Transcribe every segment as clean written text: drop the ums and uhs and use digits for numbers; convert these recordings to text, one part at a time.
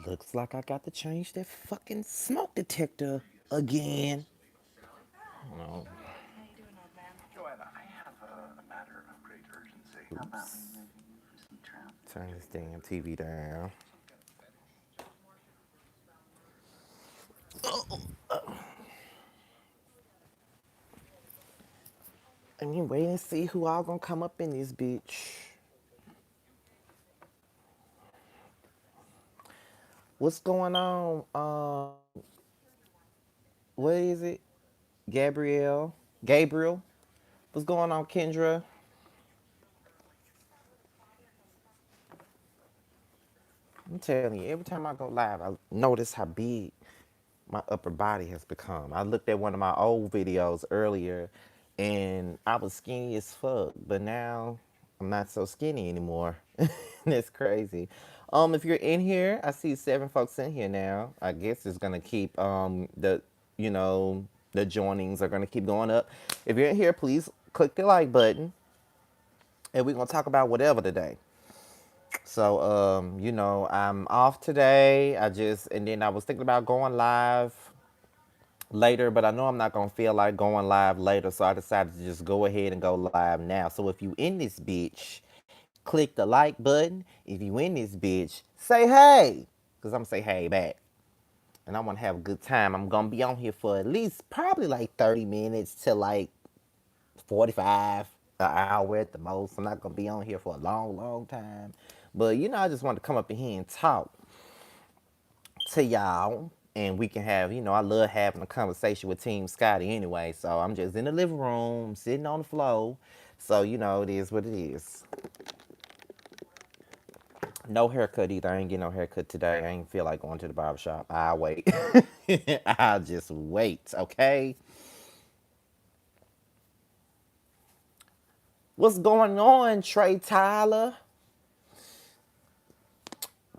Looks like I got to change that fucking smoke detector again. No. Oops. Turn this damn TV down. I mean, wait and see who all gonna come up in this bitch. What's going on? What is it? Gabriel. What's going on, Kendra? I'm telling you, every time I go live, I notice how big my upper body has become. I looked at one of my old videos earlier and I was skinny as fuck, but now I'm not so skinny anymore. That's crazy. If you're in here, I see 7 folks in here now. I guess it's gonna keep you know, the joinings are gonna keep going up. If you're in here, please click the like button and we're gonna talk about whatever today. So, I'm off today. And then I was thinking about going live later, but I know I'm not gonna feel like going live later, so I decided to just go ahead and go live now. So if you in this bitch, click the like button. If you in this bitch, say hey, cause I'm gonna say hey back, and I want to have a good time. I'm gonna be on here for at least probably like 30 minutes to like 45, an hour at the most. I'm not gonna be on here for a long, long time. But I just want to come up in here and talk to y'all. And we can have, I love having a conversation with Team Scotty anyway. So I'm just in the living room, sitting on the floor. So, it is what it is. No haircut either. I ain't getting no haircut today. I ain't feel like going to the barber shop. I'll wait. I'll just wait, okay? What's going on, Trey Tyler?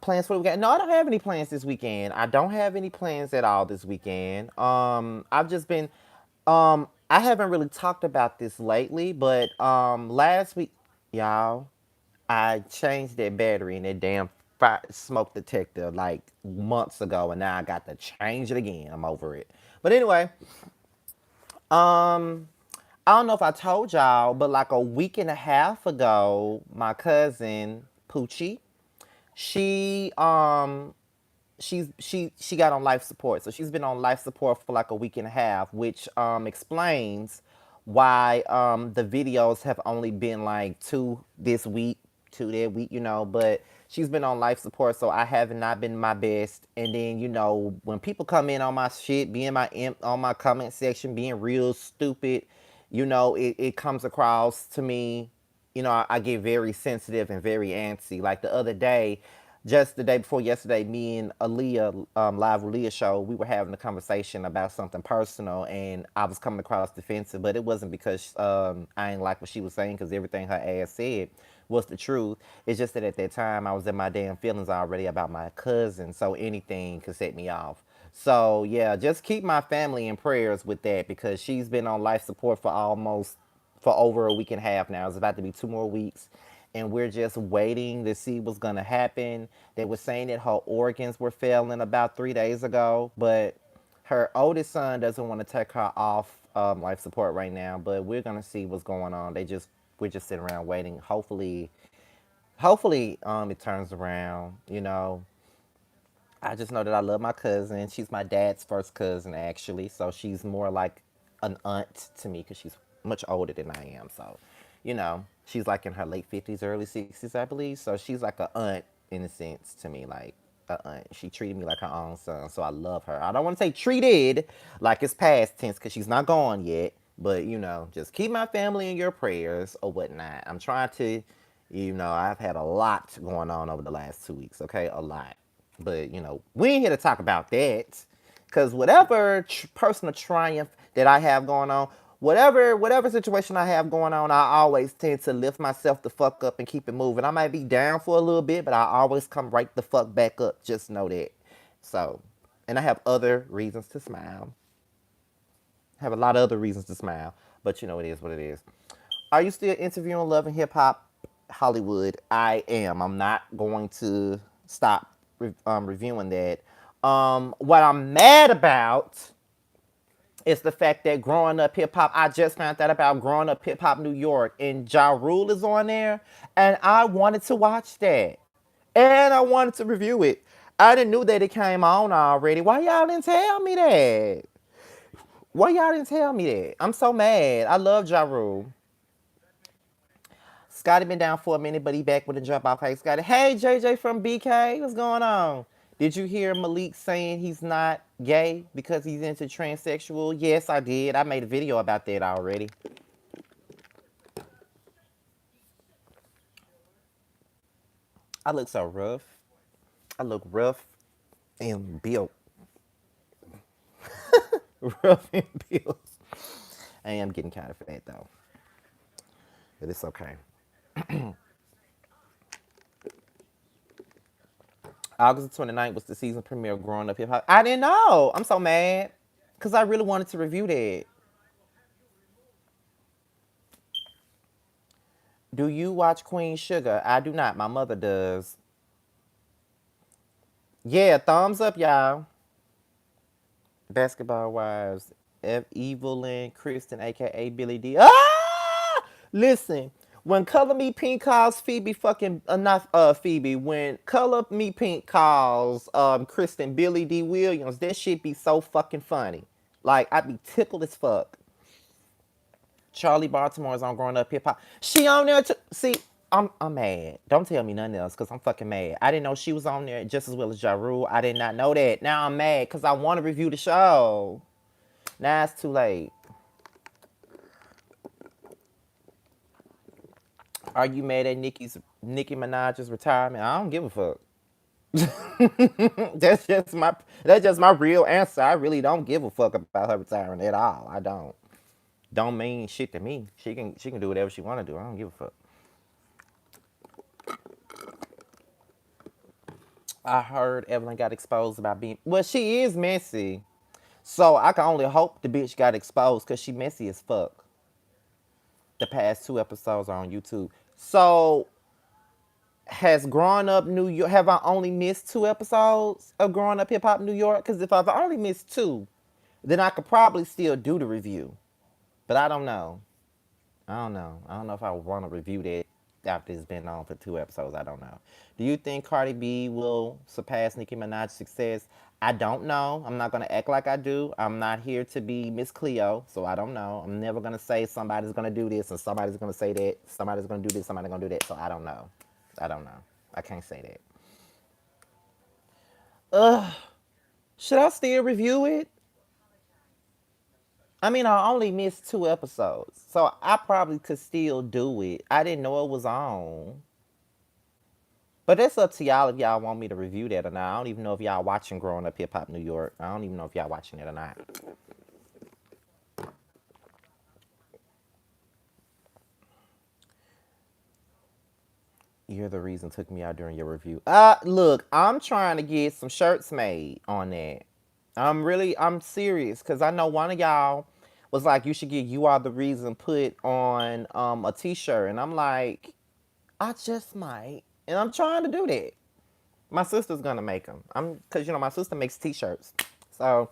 Plans for the weekend? No, I don't have any plans this weekend. I don't have any plans at all this weekend. I've just been I haven't really talked about this lately, but last week, y'all, I changed that battery in that damn smoke detector like months ago, and now I got to change it again. I'm over it. But anyway, um, I don't know if I told y'all, but like a week and a half ago, my cousin Poochie, she she got on life support. So she's been on life support for like a week and a half, which explains why the videos have only been like two this week, two that week, but she's been on life support, so I have not been my best. And then, when people come in on my shit, being on my comment section, being real stupid, it comes across to me, I get very sensitive and very antsy. Like the other day, just the day before yesterday, me and Aaliyah, live Aaliyah show, we were having a conversation about something personal, and I was coming across defensive, but it wasn't because I ain't like what she was saying, because everything her ass said was the truth. It's just that at that time I was in my damn feelings already about my cousin, so anything could set me off. So yeah, just keep my family in prayers with that, because she's been on life support for over a week and a half now. It's about to be 2 more weeks, and we're just waiting to see what's gonna happen. They were saying that her organs were failing about 3 days ago, but her oldest son doesn't want to take her off life support right now. But we're gonna see what's going on. We're just sitting around waiting. Hopefully, it turns around. I just know that I love my cousin. She's my dad's first cousin, actually. So she's more like an aunt to me, because she's much older than I am. So, she's like in her late 50s, early 60s, I believe. So she's like an aunt in a sense to me, like a aunt. She treated me like her own son. So I love her. I don't want to say treated like it's past tense, because she's not gone yet. But, just keep my family in your prayers or whatnot. I'm trying to, I've had a lot going on over the last 2 weeks, okay? A lot. But, we ain't here to talk about that. Because whatever personal triumph that I have going on, whatever situation I have going on, I always tend to lift myself the fuck up and keep it moving. I might be down for a little bit, but I always come right the fuck back up. Just know that. So, and I have other reasons to smile. I have a lot of other reasons to smile. But it is what it is. Are you still interviewing Love and Hip Hop Hollywood? I am. I'm not going to stop reviewing that. What I'm mad about is the fact that growing up hip hop, I just found out about growing up hip hop New York, and Ja Rule is on there, and I wanted to watch that, and I wanted to review it. I didn't knew that it came on already. Why y'all didn't tell me that? Why y'all didn't tell me that? I'm so mad. I love Ja Rule. Scotty been down for a minute, but he back with a jump off. Hey, Scotty. Hey, JJ from BK. What's going on? Did you hear Malik saying he's not gay because he's into transsexual? Yes, I did. I made a video about that already. I look so rough. I look rough and built. Rough and built. I am getting kind of fat though, but it's okay. August 29th was the season premiere of Growing Up Hip Hop. I didn't know. I'm so mad because I really wanted to review that. Do you watch Queen Sugar? I do not. My mother does. Yeah, thumbs up, y'all. Basketball Wives. Evelyn Kristen, aka Billy D. Ah! Listen, when Color Me Pink calls Phoebe fucking not Phoebe, when Color Me Pink calls Kristen Billy D. Williams, that shit be so fucking funny. Like I'd be tickled as fuck. Charlie Baltimore is on Growing Up Hip Hop. She on there too. See, I'm mad. Don't tell me nothing else because I'm fucking mad. I didn't know she was on there just as well as Ja Rule. I did not know that. Now I'm mad because I want to review the show. Now it's too late. Are you mad at Nicki Minaj's retirement? I don't give a fuck. that's just my real answer. I really don't give a fuck about her retiring at all. I don't. Don't mean shit to me. She can do whatever she want to do. I don't give a fuck. I heard Evelyn got exposed about being well. She is messy, so I can only hope the bitch got exposed because she messy as fuck. The past two episodes are on YouTube. So has Growing Up New York? Have I only missed two episodes of Growing Up Hip Hop New York? Because if I've only missed two, then I could probably still do the review. But I don't know. I don't know. I don't know if I want to review that after it's been on for two episodes. I don't know. Do you think Cardi B will surpass Nicki Minaj's success? I don't know. I'm not gonna act like I do. I'm not here to be Miss Cleo, so I don't know. I'm never gonna say somebody's gonna do this and somebody's gonna say that. Somebody's gonna do this. Somebody's gonna do that. So I don't know. I don't know. I can't say that. Ugh. Should I still review it? I mean, I only missed two episodes, so I probably could still do it. I didn't know it was on. But it's up to y'all if y'all want me to review that or not. I don't even know if y'all watching Growing Up Hip Hop New York. I don't even know if y'all watching it or not. You're the reason took me out during your review. Look, I'm trying to get some shirts made on that. I'm serious because I know one of y'all was like, you should get "You Are the Reason" put on a T-shirt, and I'm like, I just might, and I'm trying to do that. My sister's gonna make them. Because my sister makes T-shirts, so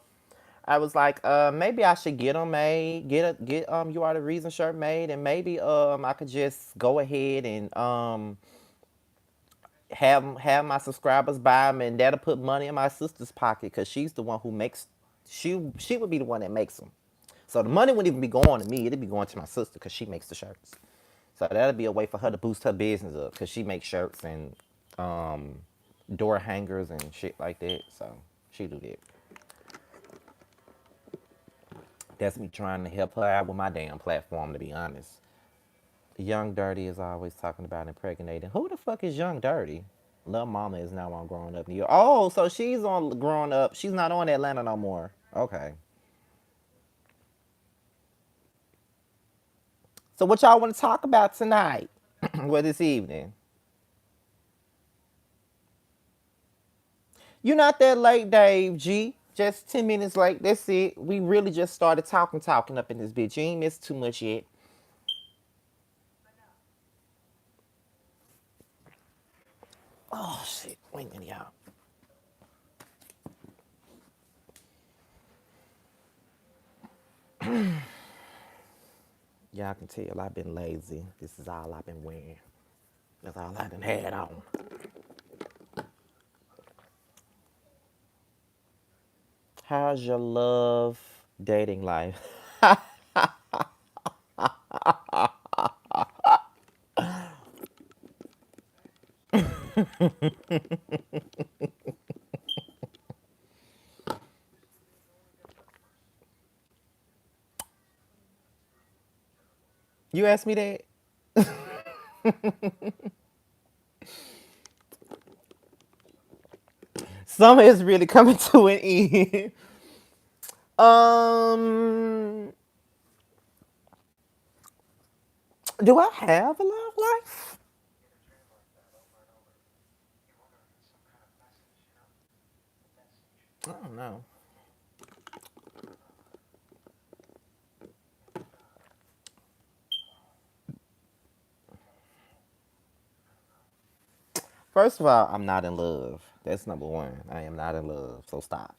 I was like, maybe I should get them made, get "You Are the Reason" shirt made, and maybe I could just go ahead and have my subscribers buy them, and that'll put money in my sister's pocket because she's the one who makes. She would be the one that makes them. So the money wouldn't even be going to me; it'd be going to my sister because she makes the shirts. So that'll be a way for her to boost her business up because she makes shirts and um, door hangers and shit like that. So she do that. That's me trying to help her out with my damn platform, to be honest. Young Dirty is always talking about impregnating. Who the fuck is Young Dirty? Lil Mama is now on Growing Up New York. Oh, so she's on Growing Up. She's not on Atlanta no more. Okay. So what y'all want to talk about tonight? Well, this evening. You're not that late, Dave G. Just 10 minutes late. That's it. We really just started talking up in this bitch. You ain't missed too much yet. Oh, shit. Wait a minute, y'all. Y'all can tell I've been lazy. This is all I've been wearing. That's all I done had on. How's your love dating life? You asked me that? Summer is really coming to an end. Um, do I have a love life? I don't know. First of all, I'm not in love. That's number one. I am not in love, so stop.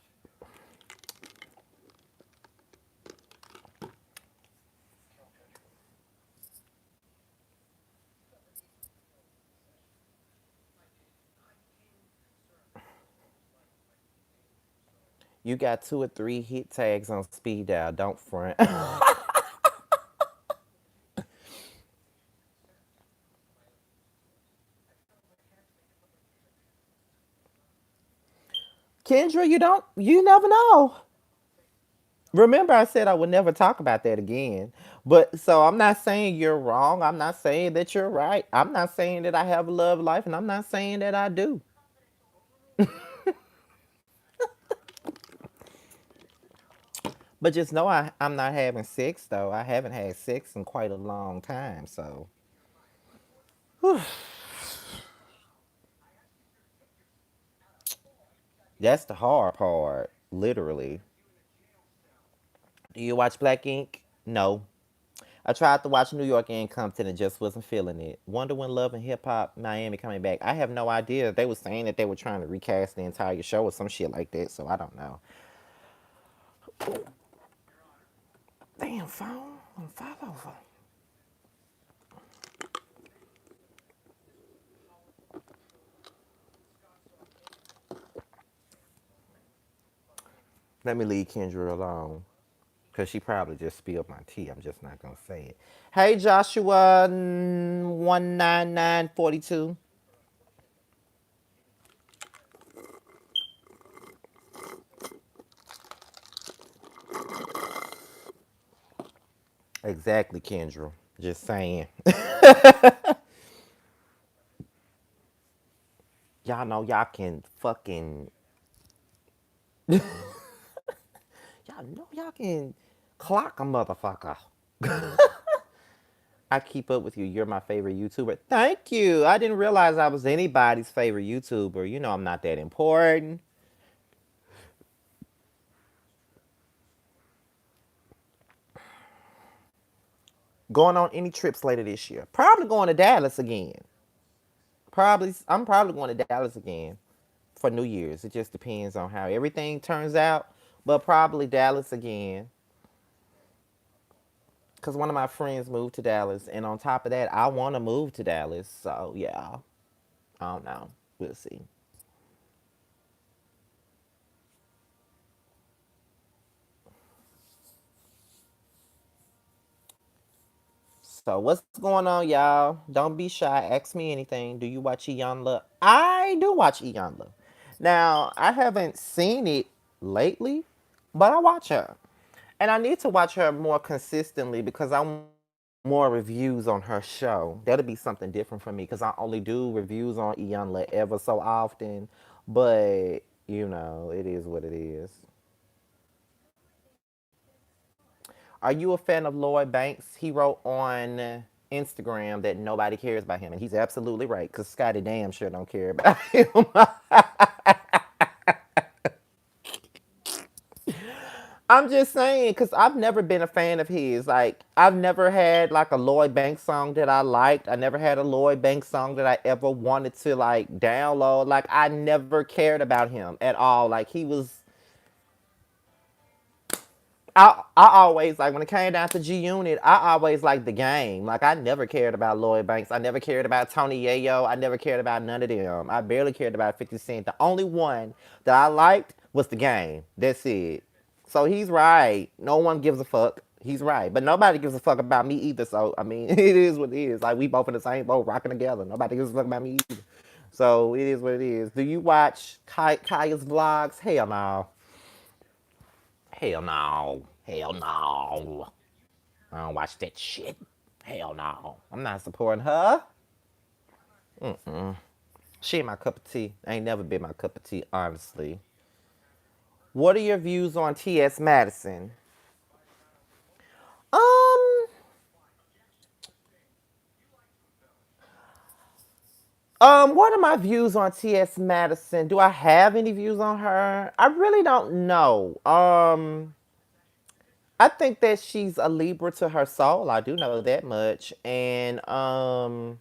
You got two or three hit tags on speed dial. Don't front. Kendra, you never know. Remember, I said I would never talk about that again. But so I'm not saying you're wrong. I'm not saying that you're right. I'm not saying that I have a love life, and I'm not saying that I do. But just know I'm not having sex, though. I haven't had sex in quite a long time. So that's the hard part, literally. Do you watch Black Ink? No. I tried to watch New York and Compton and just wasn't feeling it. Wonder when Love and Hip Hop Miami coming back. I have no idea. They were saying that they were trying to recast the entire show or some shit like that, so I don't know. Damn phone. I'm 5 over. Let me leave Kendra alone. Cause she probably just spilled my tea. I'm just not gonna say it. Hey Joshua 19942. Exactly, Kendra. Just saying. Y'all know y'all can fucking y'all know y'all can clock a motherfucker. I keep up with you. You're my favorite YouTuber. Thank you. I didn't realize I was anybody's favorite YouTuber. You know I'm not that important. Going on any trips later this year? Probably going to Dallas again. I'm probably going to Dallas again for New Year's. It just depends on how everything turns out. But probably Dallas again. Cause one of my friends moved to Dallas, and on top of that, I want to move to Dallas. So yeah, I don't know. We'll see. So what's going on, y'all? Don't be shy. Ask me anything. Do you watch Iyanla? I do watch Iyanla. Now I haven't seen it lately, but I watch her, and I need to watch her more consistently because I want more reviews on her show. That'll be something different for me because I only do reviews on Iyanla ever so often. But you know, it is what it is. Are you a fan of Lloyd Banks? He wrote on Instagram that nobody cares about him, and he's absolutely right because Scotty damn sure don't care about him. I'm just saying because I've never been a fan of his. Like I've never had like a Lloyd Banks song that I liked. I never had a Lloyd Banks song that I ever wanted to like download. Like I never cared about him at all. Like he was I always like when it came down to G Unit, I always liked the game. Like I never cared about Lloyd Banks. I never cared about Tony Yayo. I never cared about none of them. I barely cared about 50 Cent. The only one that I liked was the game. That's it. So he's right. No one gives a fuck. He's right. But nobody gives a fuck about me either. So I mean, it is what it is. Like we both in the same boat, rocking together. Nobody gives a fuck about me either. So it is what it is. Do you watch Kaya's vlogs? Hell no. Hell no. Hell no. I don't watch that shit. Hell no. I'm not supporting her. She ain't my cup of tea. Ain't never been my cup of tea, honestly. What are your views on T.S. Madison? Um, what are my views on T.S. Madison? Do I have any views on her? I really don't know. I think that she's a Libra to her soul. I do know that much. And I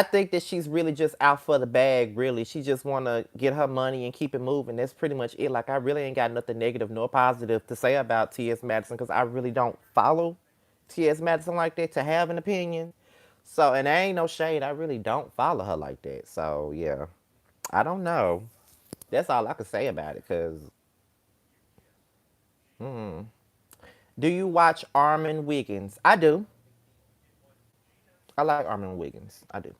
think that she's really just out for the bag, really. She just want to get her money and keep it moving. That's pretty much it. Like, I really ain't got nothing negative nor positive to say about T.S. Madison because I really don't follow T.S. Madison like that to have an opinion. So, and there ain't no shade. I really don't follow her like that. So, yeah. I don't know. That's all I can say about it because do you watch Armin Wiggins? I do. I like Armin Wiggins. I do.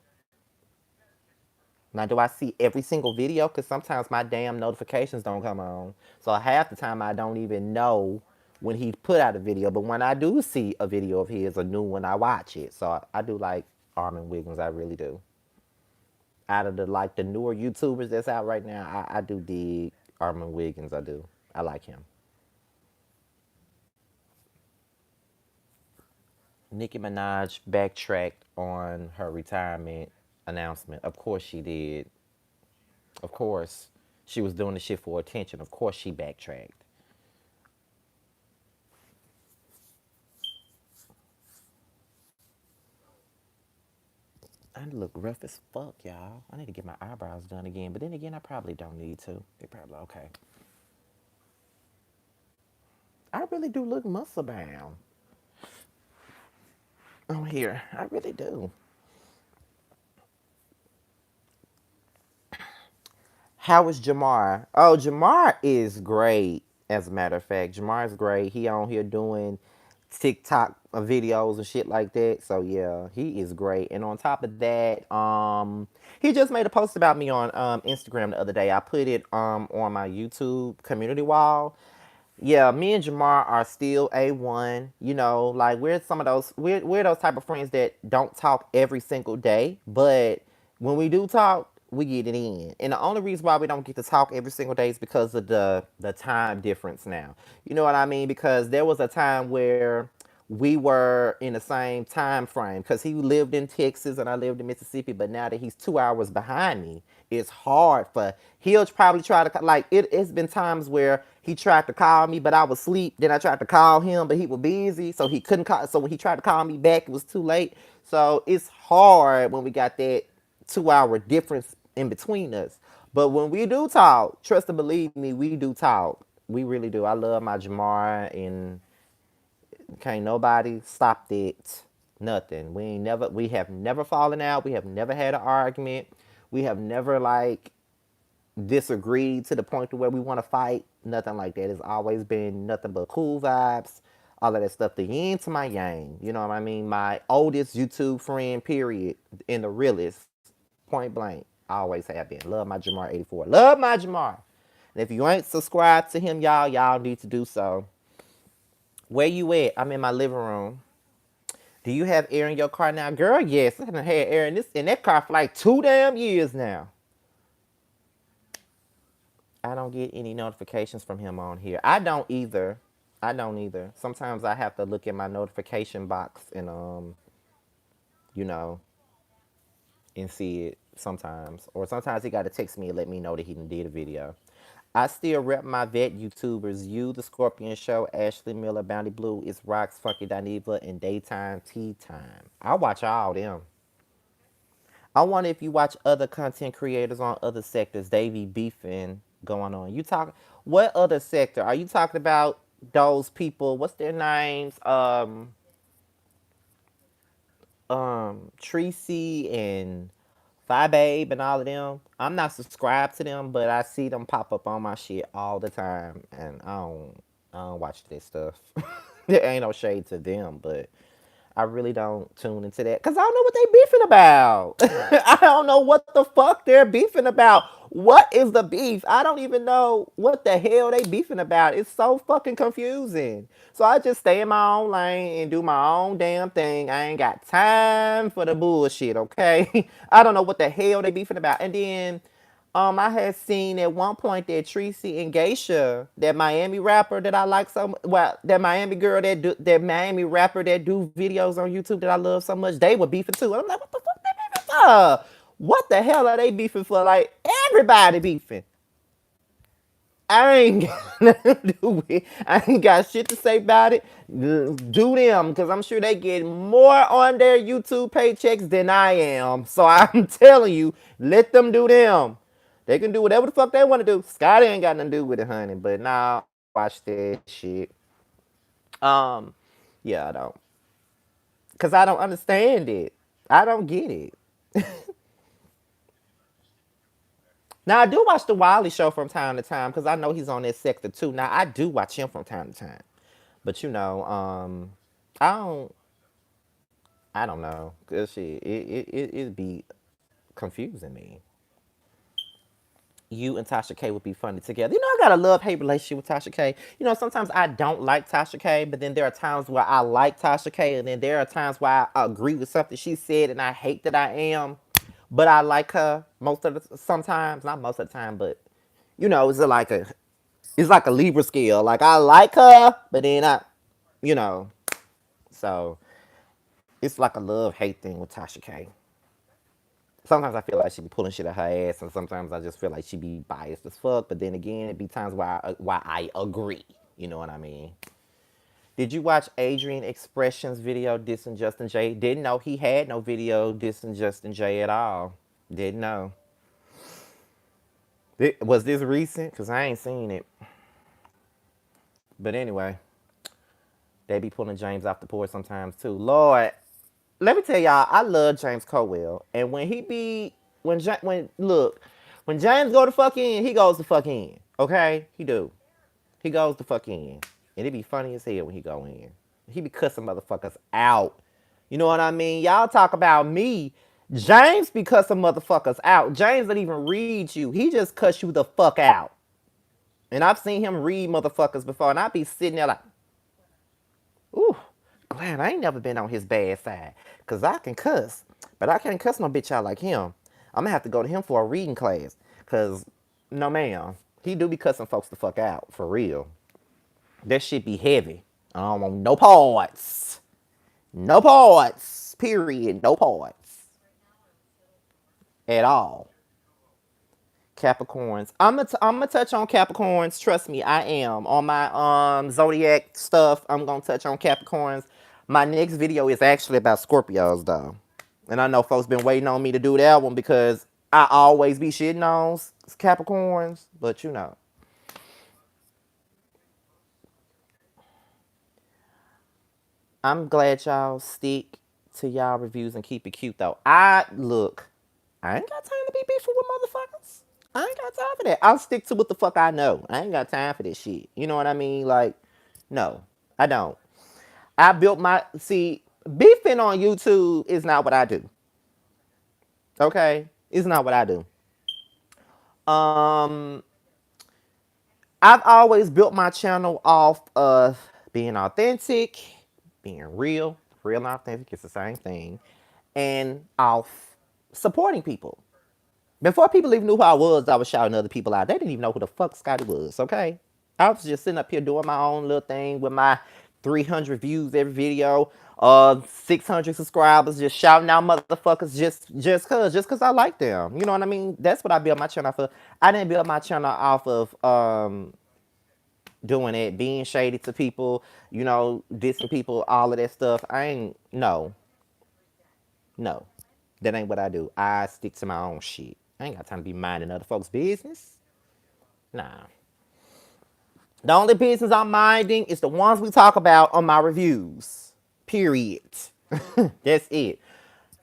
Now, do I see every single video? Because sometimes my damn notifications don't come on. So half the time I don't even know when he put out a video. But when I do see a video of his, a new one, I watch it. So I do like Armin Wiggins. I really do. Out of the newer YouTubers that's out right now, I do dig Armin Wiggins. I do. I like him. Nicki Minaj backtracked on her retirement announcement. Of course she did. Of course. She was doing the shit for attention. Of course she backtracked. I look rough as fuck, y'all. I need to get my eyebrows done again. But then again, I probably don't need to. They probably okay. I really do look muscle bound on here. I really do. How is Jamar? Oh, Jamar is great. As a matter of fact, Jamar is great. He on here doing TikTok videos and shit like that. So yeah, he is great. And on top of that, he just made a post about me on Instagram the other day. I put it on my YouTube community wall. Yeah, me and Jamar are still A1. You know, like we're some of those we're those type of friends that don't talk every single day, but when we do talk, we get it in. And the only reason why we don't get to talk every single day is because of the time difference now. You know what I mean? Because there was a time where we were in the same time frame because he lived in Texas and I lived in Mississippi. But now that he's 2 hours behind me, it's hard for he'll probably try to like it's been times where he tried to call me, but I was asleep. Then I tried to call him, but he was busy, so he couldn't call. So when he tried to call me back, it was too late. So it's hard when we got that 2 hour difference in between us. But when we do talk, trust and believe me, we do talk. We really do. I love my Jamar and can't nobody stop that. Nothing. We have never fallen out. We have never had an argument. We have never like disagreed to the point to where we want to fight. Nothing like that. It's always been nothing but cool vibes. All of that stuff. The yin to my yang. You know what I mean? My oldest YouTube friend, period. And the realest. Point blank. I always have been. Love my Jamar 84. Love my Jamar. And if you ain't subscribed to him, y'all need to do so. Where you at? I'm in my living room. Do you have air in your car now? Girl, yes. I haven't had air in that car for like 2 damn years now. I don't get any notifications from him on here. I don't either. I don't either. Sometimes I have to look at my notification box and you know, and see it sometimes. Or sometimes he gotta text me and let me know that he did a video. I still rep my vet YouTubers. You, The Scorpion Show, Ashley Miller, Bounty Blue, It's Rocks, Funky Dineva, and Daytime Tea Time. I watch all them. I wonder if you watch other content creators on other sectors. They be beefing. going on. You talk what other sector? Are you talking about those people? What's their names? Tracy and Fi Babe and all of them. I'm not subscribed to them, but I see them pop up on my shit all the time, and I don't watch this stuff. There ain't no shade to them, but I really don't tune into that because I don't know what they beefing about. I don't know what the fuck they're beefing about. What is the beef? I don't even know what the hell they beefing about. It's so fucking confusing. So I just stay in my own lane and do my own damn thing. I ain't got time for the bullshit, okay? I don't know what the hell they beefing about. And then I had seen at one point that Tracy and Geisha, that Miami rapper that I like so well, that Miami girl that Miami rapper that do videos on YouTube that I love so much, they were beefing too. And I'm like, what the fuck they beefing for? What the hell are they beefing for? Like everybody beefing. I ain't got nothing to do with it. I ain't got shit to say about it. Do them, because I'm sure they get more on their YouTube paychecks than I am. So I'm telling you, let them do them. They can do whatever the fuck they want to do. Scotty ain't got nothing to do with it, honey. But nah, watch that shit. Um, yeah, I don't. Because I don't understand it. I don't get it. Now I do watch the Wiley show from time to time because I know he's on that sector too. Now I do watch him from time to time. But I don't know. Cause shit, it be confusing me. You and Tasha K would be funny together. You know, I got a love hate relationship with Tasha K. You know, sometimes I don't like Tasha K, but then there are times where I like Tasha K, and then there are times where I agree with something she said, and I hate that I am, but I like her most of the sometimes, not most of the time, but you know, it's like a Libra scale. Like I like her, but then you know, so it's like a love hate thing with Tasha K. Sometimes I feel like she be pulling shit at her ass, and sometimes I just feel like she be biased as fuck. But then again, it be times why I agree. You know what I mean? Did you watch Adrian Expression's video dissing Justin J? Didn't know he had no video dissing Justin J at all. Didn't know. Was this recent? Cause I ain't seen it. But anyway, they be pulling James off the porch sometimes too. Lord, let me tell y'all, I love James Cowell, and when he be when look, when James go to fuck in, he goes to fuck in. Okay, he do. He goes to fuck in, and it be funny as hell when he go in. He be cussing motherfuckers out. You know what I mean? Y'all talk about me. James be cussing motherfuckers out. James don't even read you. He just cuss you the fuck out. And I've seen him read motherfuckers before, and I be sitting there like, ooh, glad I ain't never been on his bad side. Cause I can cuss. But I can't cuss no bitch out like him. I'm gonna have to go to him for a reading class. Cause no ma'am. He do be cussing folks the fuck out. For real. That shit be heavy. I don't want no parts. No parts. Period. No parts. At all. Capricorns. I'm gonna touch on Capricorns. Trust me, I am. On my Zodiac stuff, I'm gonna touch on Capricorns. My next video is actually about Scorpios though. And I know folks been waiting on me to do that one because I always be shitting on Capricorns, but you know. I'm glad y'all stick to y'all reviews and keep it cute though. I ain't got time to be beefing with motherfuckers. I ain't got time for that. I'll stick to what the fuck I know. I ain't got time for this shit. You know what I mean? Like, no, I don't. I built my beefing on YouTube is not what I do. Okay? It's not what I do. Um I've always built my channel off of being authentic, being real and authentic is the same thing, and off supporting people. Before people even knew who I was shouting other people out. They didn't even know who the fuck Scotty was, okay? I was just sitting up here doing my own little thing with my 300 views every video, 600 subscribers, just shouting out motherfuckers just cause I like them. You know what I mean? That's what I built my channel for. I didn't build my channel off of doing it, being shady to people, you know, dissing people, all of that stuff. I ain't no. That ain't what I do. I stick to my own shit. I ain't got time to be minding other folks' business. Nah. The only business I'm minding is the ones we talk about on my reviews. Period. That's it.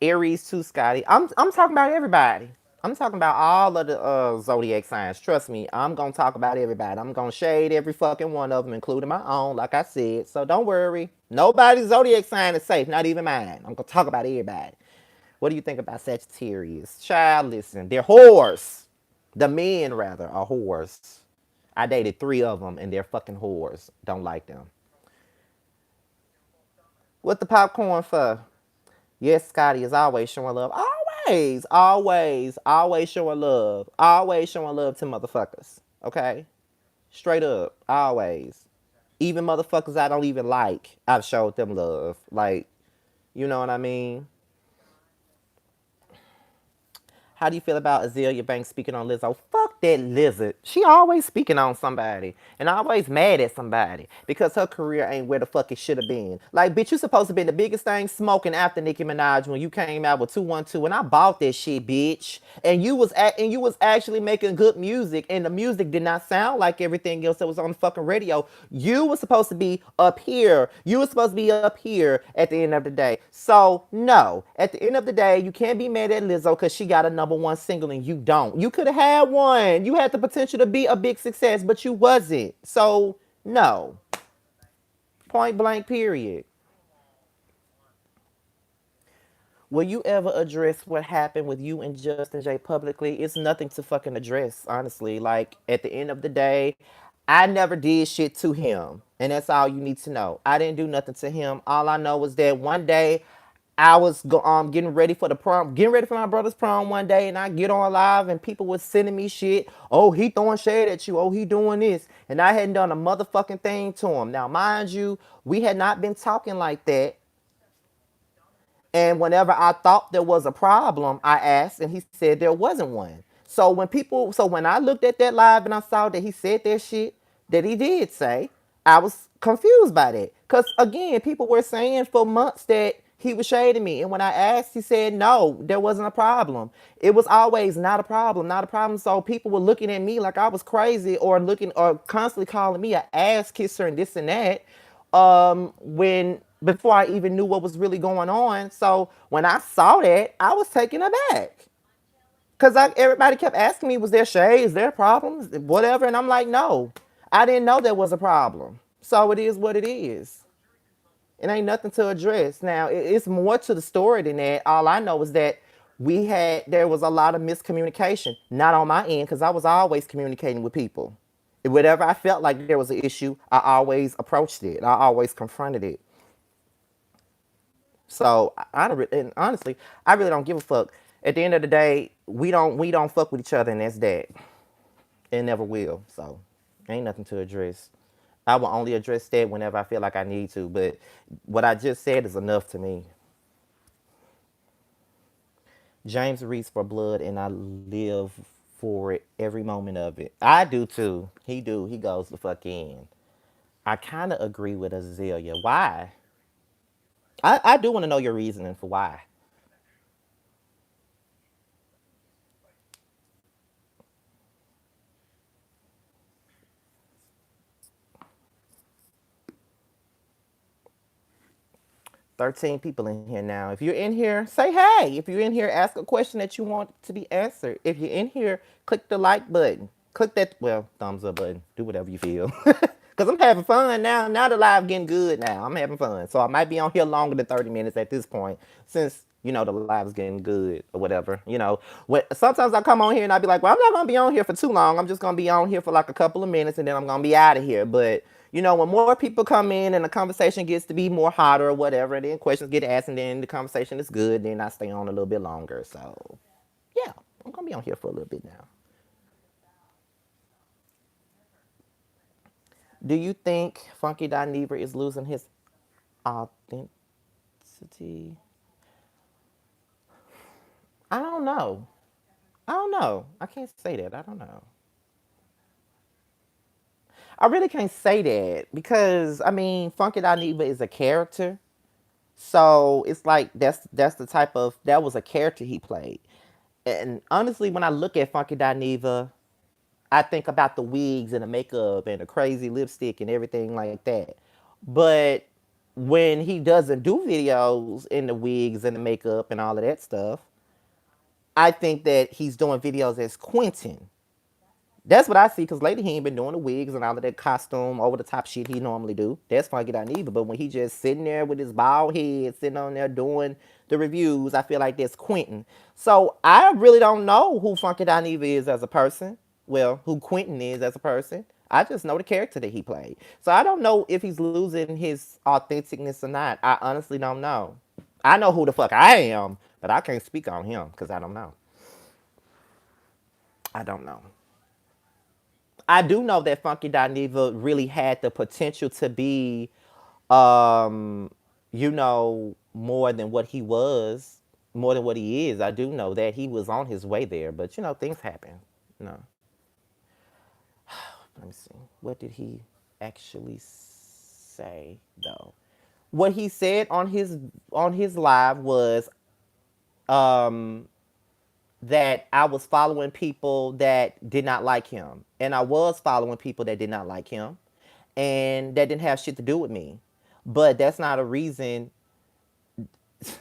Aries too, Scotty. I'm talking about everybody. I'm talking about all of the zodiac signs. Trust me, I'm gonna talk about everybody. I'm gonna shade every fucking one of them, including my own, like I said. So don't worry. Nobody's zodiac sign is safe, not even mine. I'm gonna talk about everybody. What do you think about Sagittarius? Child, listen, they're whores. The men, rather, are whores. I dated three of them, and they're fucking whores. Don't like them. What the popcorn for? Yes, Scotty is always showing love. Always, always, always showing love. Always showing love to motherfuckers. Okay? Straight up. Always. Even motherfuckers I don't even like, I've showed them love. Like, you know what I mean? How do you feel about Azealia Banks speaking on Lizzo? Fuck that lizard. She always speaking on somebody and always mad at somebody because her career ain't where the fuck it should have been. Like, bitch, you supposed to be the biggest thing smoking after Nicki Minaj when you came out with 212, and I bought that shit, bitch. And you was actually making good music, and the music did not sound like everything else that was on the fucking radio. You were supposed to be up here. You were supposed to be up here at the end of the day. So no, at the end of the day, you can't be mad at Lizzo because she got a number one single and you don't. You could have had one. You had the potential to be a big success, but you wasn't. So no, point blank. Period. Will you ever address what happened with you and Justin J publicly? It's nothing to fucking address, honestly. Like, at the end of the day, I never did shit to him. And that's all you need to know. I didn't do nothing to him. All I know was that one day I was getting ready for the prom, getting ready for my brother's prom one day, and I get on live and people was sending me shit. Oh, he throwing shade at you. Oh, he doing this. And I hadn't done a motherfucking thing to him. Now, mind you, we had not been talking like that, and whenever I thought there was a problem, I asked, and he said there wasn't one. So when I looked at that live and I saw that he said that shit that he did say, I was confused by that. Cause again, people were saying for months that he was shading me, and when I asked, he said no, there wasn't a problem. It was always not a problem, not a problem. So people were looking at me like I was crazy, or looking, or constantly calling me an ass kisser and this and that, when before I even knew what was really going on. So when I saw that, I was taken aback. Cause everybody kept asking me, was there shade? Is there problems? Whatever. And I'm like, no. I didn't know there was a problem. So it is what it is. It ain't nothing to address. Now, it's more to the story than that. All I know is that there was a lot of miscommunication. Not on my end, because I was always communicating with people. Whatever I felt like there was an issue, I always approached it. I always confronted it. So I don't, and honestly, I really don't give a fuck. At the end of the day, we don't fuck with each other, and that's that. It never will. So ain't nothing to address. I will only address that whenever I feel like I need to. But what I just said is enough to me. James reads for blood, and I live for it every moment of it. I do too. He do. He goes the fuck in. I kind of agree with Azalea. Why? I do want to know your reasoning for why. 13 people in here now. If you're in here, say hey. If you're in here, ask a question that you want to be answered. If you're in here, click the like button. Click that, well, thumbs up button. Do whatever you feel. Because I'm having fun now. Now the live getting good now. I'm having fun. So I might be on here longer than 30 minutes at this point since, the live's getting good or whatever. Sometimes I come on here and I be like, well, I'm not going to be on here for too long. I'm just going to be on here for like a couple of minutes and then I'm going to be out of here. But when more people come in and the conversation gets to be more hotter or whatever, and then questions get asked, and then the conversation is good, then I stay on a little bit longer. So, yeah, I'm gonna be on here for a little bit now. Do you think Funky Dinevor is losing his authenticity? I don't know. I don't know. I can't say that. I don't know. I really can't say that because Funky Dinevor is a character. So it's like that's the type of that was a character he played. And honestly, when I look at Funky Dineva, I think about the wigs and the makeup and the crazy lipstick and everything like that. But when he doesn't do videos in the wigs and the makeup and all of that stuff, I think that he's doing videos as Quentin. That's what I see, because lately he ain't been doing the wigs and all of that costume over the top shit he normally do. That's Funky Dineva. But when he just sitting there with his bald head, sitting on there doing the reviews, I feel like that's Quentin. So I really don't know who Funky Dineva is as a person. Well, who Quentin is as a person. I just know the character that he played. So I don't know if he's losing his authenticness or not. I honestly don't know. I know who the fuck I am, but I can't speak on him because I don't know. I don't know. I do know that Funky Dineva really had the potential to be, um, more than what he was, more than what he is. I do know that he was on his way there, but things happen. No, let me see. What did he actually say though? What he said on his live was, um, that I was following people that did not like him. And I was following people that did not like him. And that didn't have shit to do with me. But that's not a reason,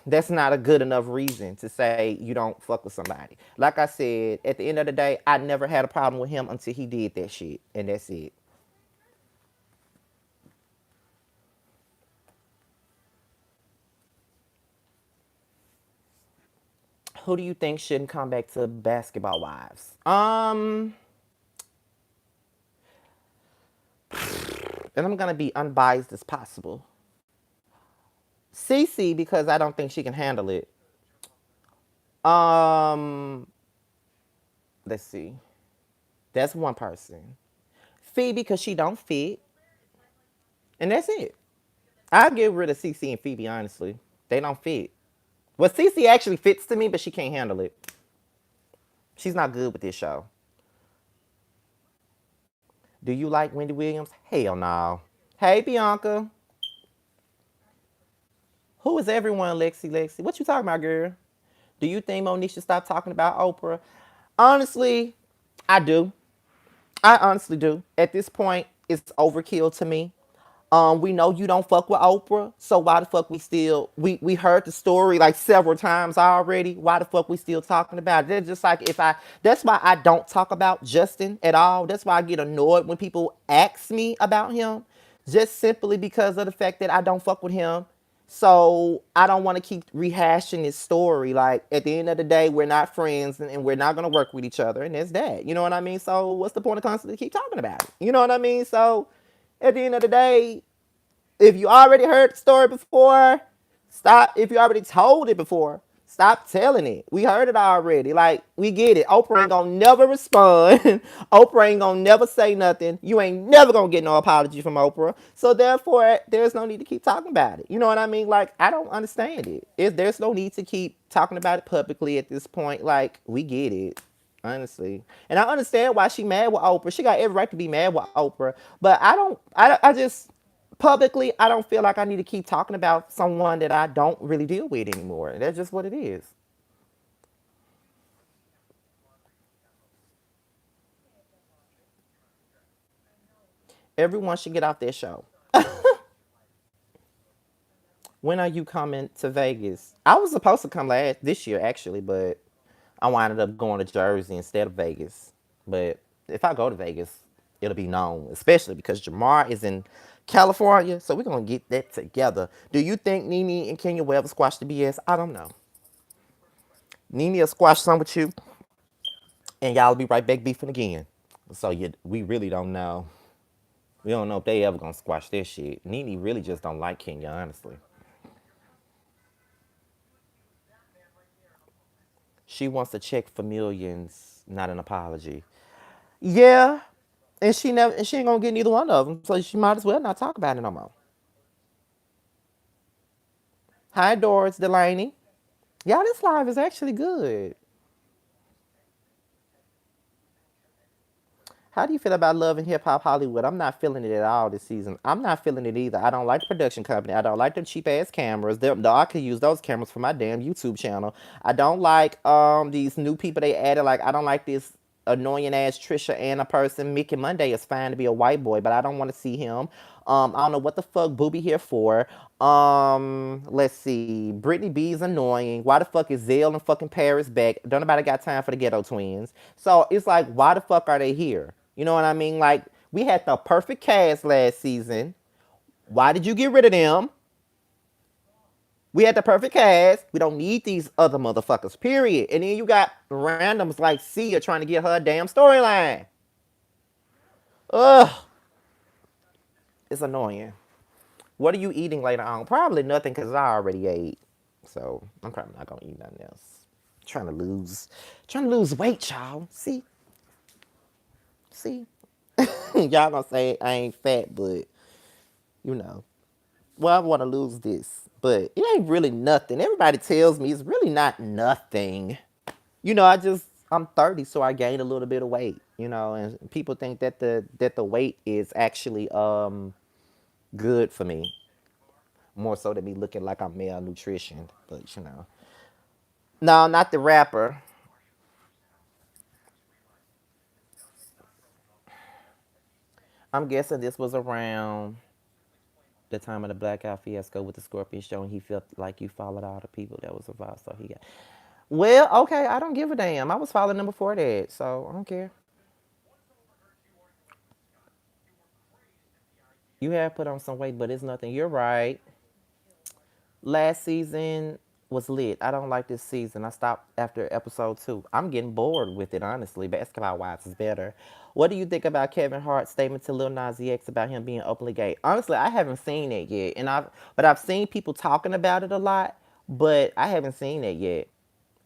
that's not a good enough reason to say you don't fuck with somebody. Like I said, at the end of the day, I never had a problem with him until he did that shit. And that's it. Who do you think shouldn't come back to Basketball Wives? And I'm gonna be unbiased as possible. Cece, because I don't think she can handle it. Um, let's see. That's one person. Phoebe, because she don't fit, and that's it. I'll get rid of CC and Phoebe. Honestly, they don't fit. Well, CC actually fits to me, but she can't handle it. She's not good with this show. Do you like Wendy Williams? Hell no. Hey Bianca, who is everyone? Lexi, Lexi, what you talking about, girl? Do you think Monique should stop talking about Oprah? Honestly, I do. I honestly do. At this point, it's overkill to me. We know you don't fuck with Oprah, so why the fuck we heard the story like several times already. Why the fuck we still talking about it? It's just like if I that's why I don't talk about Justin at all. That's why I get annoyed when people ask me about him. Just simply because of the fact that I don't fuck with him. So I don't want to keep rehashing this story. Like at the end of the day, we're not friends and we're not gonna work with each other, and that's that. You know what I mean? So what's the point of constantly keep talking about it? You know what I mean? So at the end of the day, if you already heard the story before, stop. If you already told it before, stop telling it. We heard it already. Like, we get it. Oprah ain't gonna never respond. Oprah ain't gonna never say nothing. You ain't never gonna get no apology from Oprah. So therefore, there's no need to keep talking about it. You know what I mean? Like, I don't understand it. There's no need to keep talking about it publicly at this point. Like, we get it. Honestly, and I understand why she mad with Oprah. She got every right to be mad with Oprah, but I don't. I just publicly, I don't feel like I need to keep talking about someone that I don't really deal with anymore. That's just what it is. Everyone should get off their show. When are you coming to Vegas? I was supposed to come last this year actually, but I winded up going to Jersey instead of Vegas. But if I go to Vegas, it'll be known, especially because Jamar is in California, so we're gonna get that together. Do you think Nene and Kenya will ever squash the BS? I don't know. Nene will squash some with you, and y'all will be right back beefing again. So we really don't know. We don't know if they ever gonna squash this shit. Nene really just don't like Kenya, honestly. She wants to check for millions, not an apology. Yeah, and she ain't gonna get neither one of them. So she might as well not talk about it no more. Hi, Doris Delaney. Y'all, this live is actually good. How do you feel about Love and Hip Hop Hollywood? I'm not feeling it at all this season. I'm not feeling it either. I don't like the production company. I don't like them cheap ass cameras. Though I could use those cameras for my damn YouTube channel. I don't like these new people they added. Like, I don't like this. annoying ass Trisha and a person. Mickey Monday is fine to be a white boy, but I don't want to see him. I don't know what the fuck Booby here for. Let's see. Brittany B is annoying. Why the fuck is Zell and fucking Paris back? Don't nobody got time for the ghetto twins. So it's like, why the fuck are they here? You know what I mean? Like, we had the perfect cast last season. Why did you get rid of them? We had the perfect cast. We don't need these other motherfuckers, period. And then you got randoms like Sia trying to get her damn storyline. Ugh, it's annoying. What are you eating later on? Probably nothing because I already ate. So I'm probably not gonna eat nothing else. Trying to lose weight, y'all. See. Y'all gonna say I ain't fat, but you know. Well, I want to lose this, but it ain't really nothing. Everybody tells me it's really not nothing. I'm 30, so I gained a little bit of weight, and people think that the weight is actually good for me, more so than me looking like I'm malnutritioned. But no, not the rapper. I'm guessing this was around the time of the blackout fiasco with the Scorpion show, and he felt like you followed all the people that was involved, so he got. Well, okay, I don't give a damn. I was following them before that, so I don't care. You have put on some weight, but it's nothing. You're right. Last season was lit. I don't like this season. I stopped after episode 2. I'm getting bored with it, honestly. Basketball wise is better. What do you think about Kevin Hart's statement to Lil Nas X about him being openly gay? Honestly, I haven't seen it yet, but I've seen people talking about it a lot, but I haven't seen it yet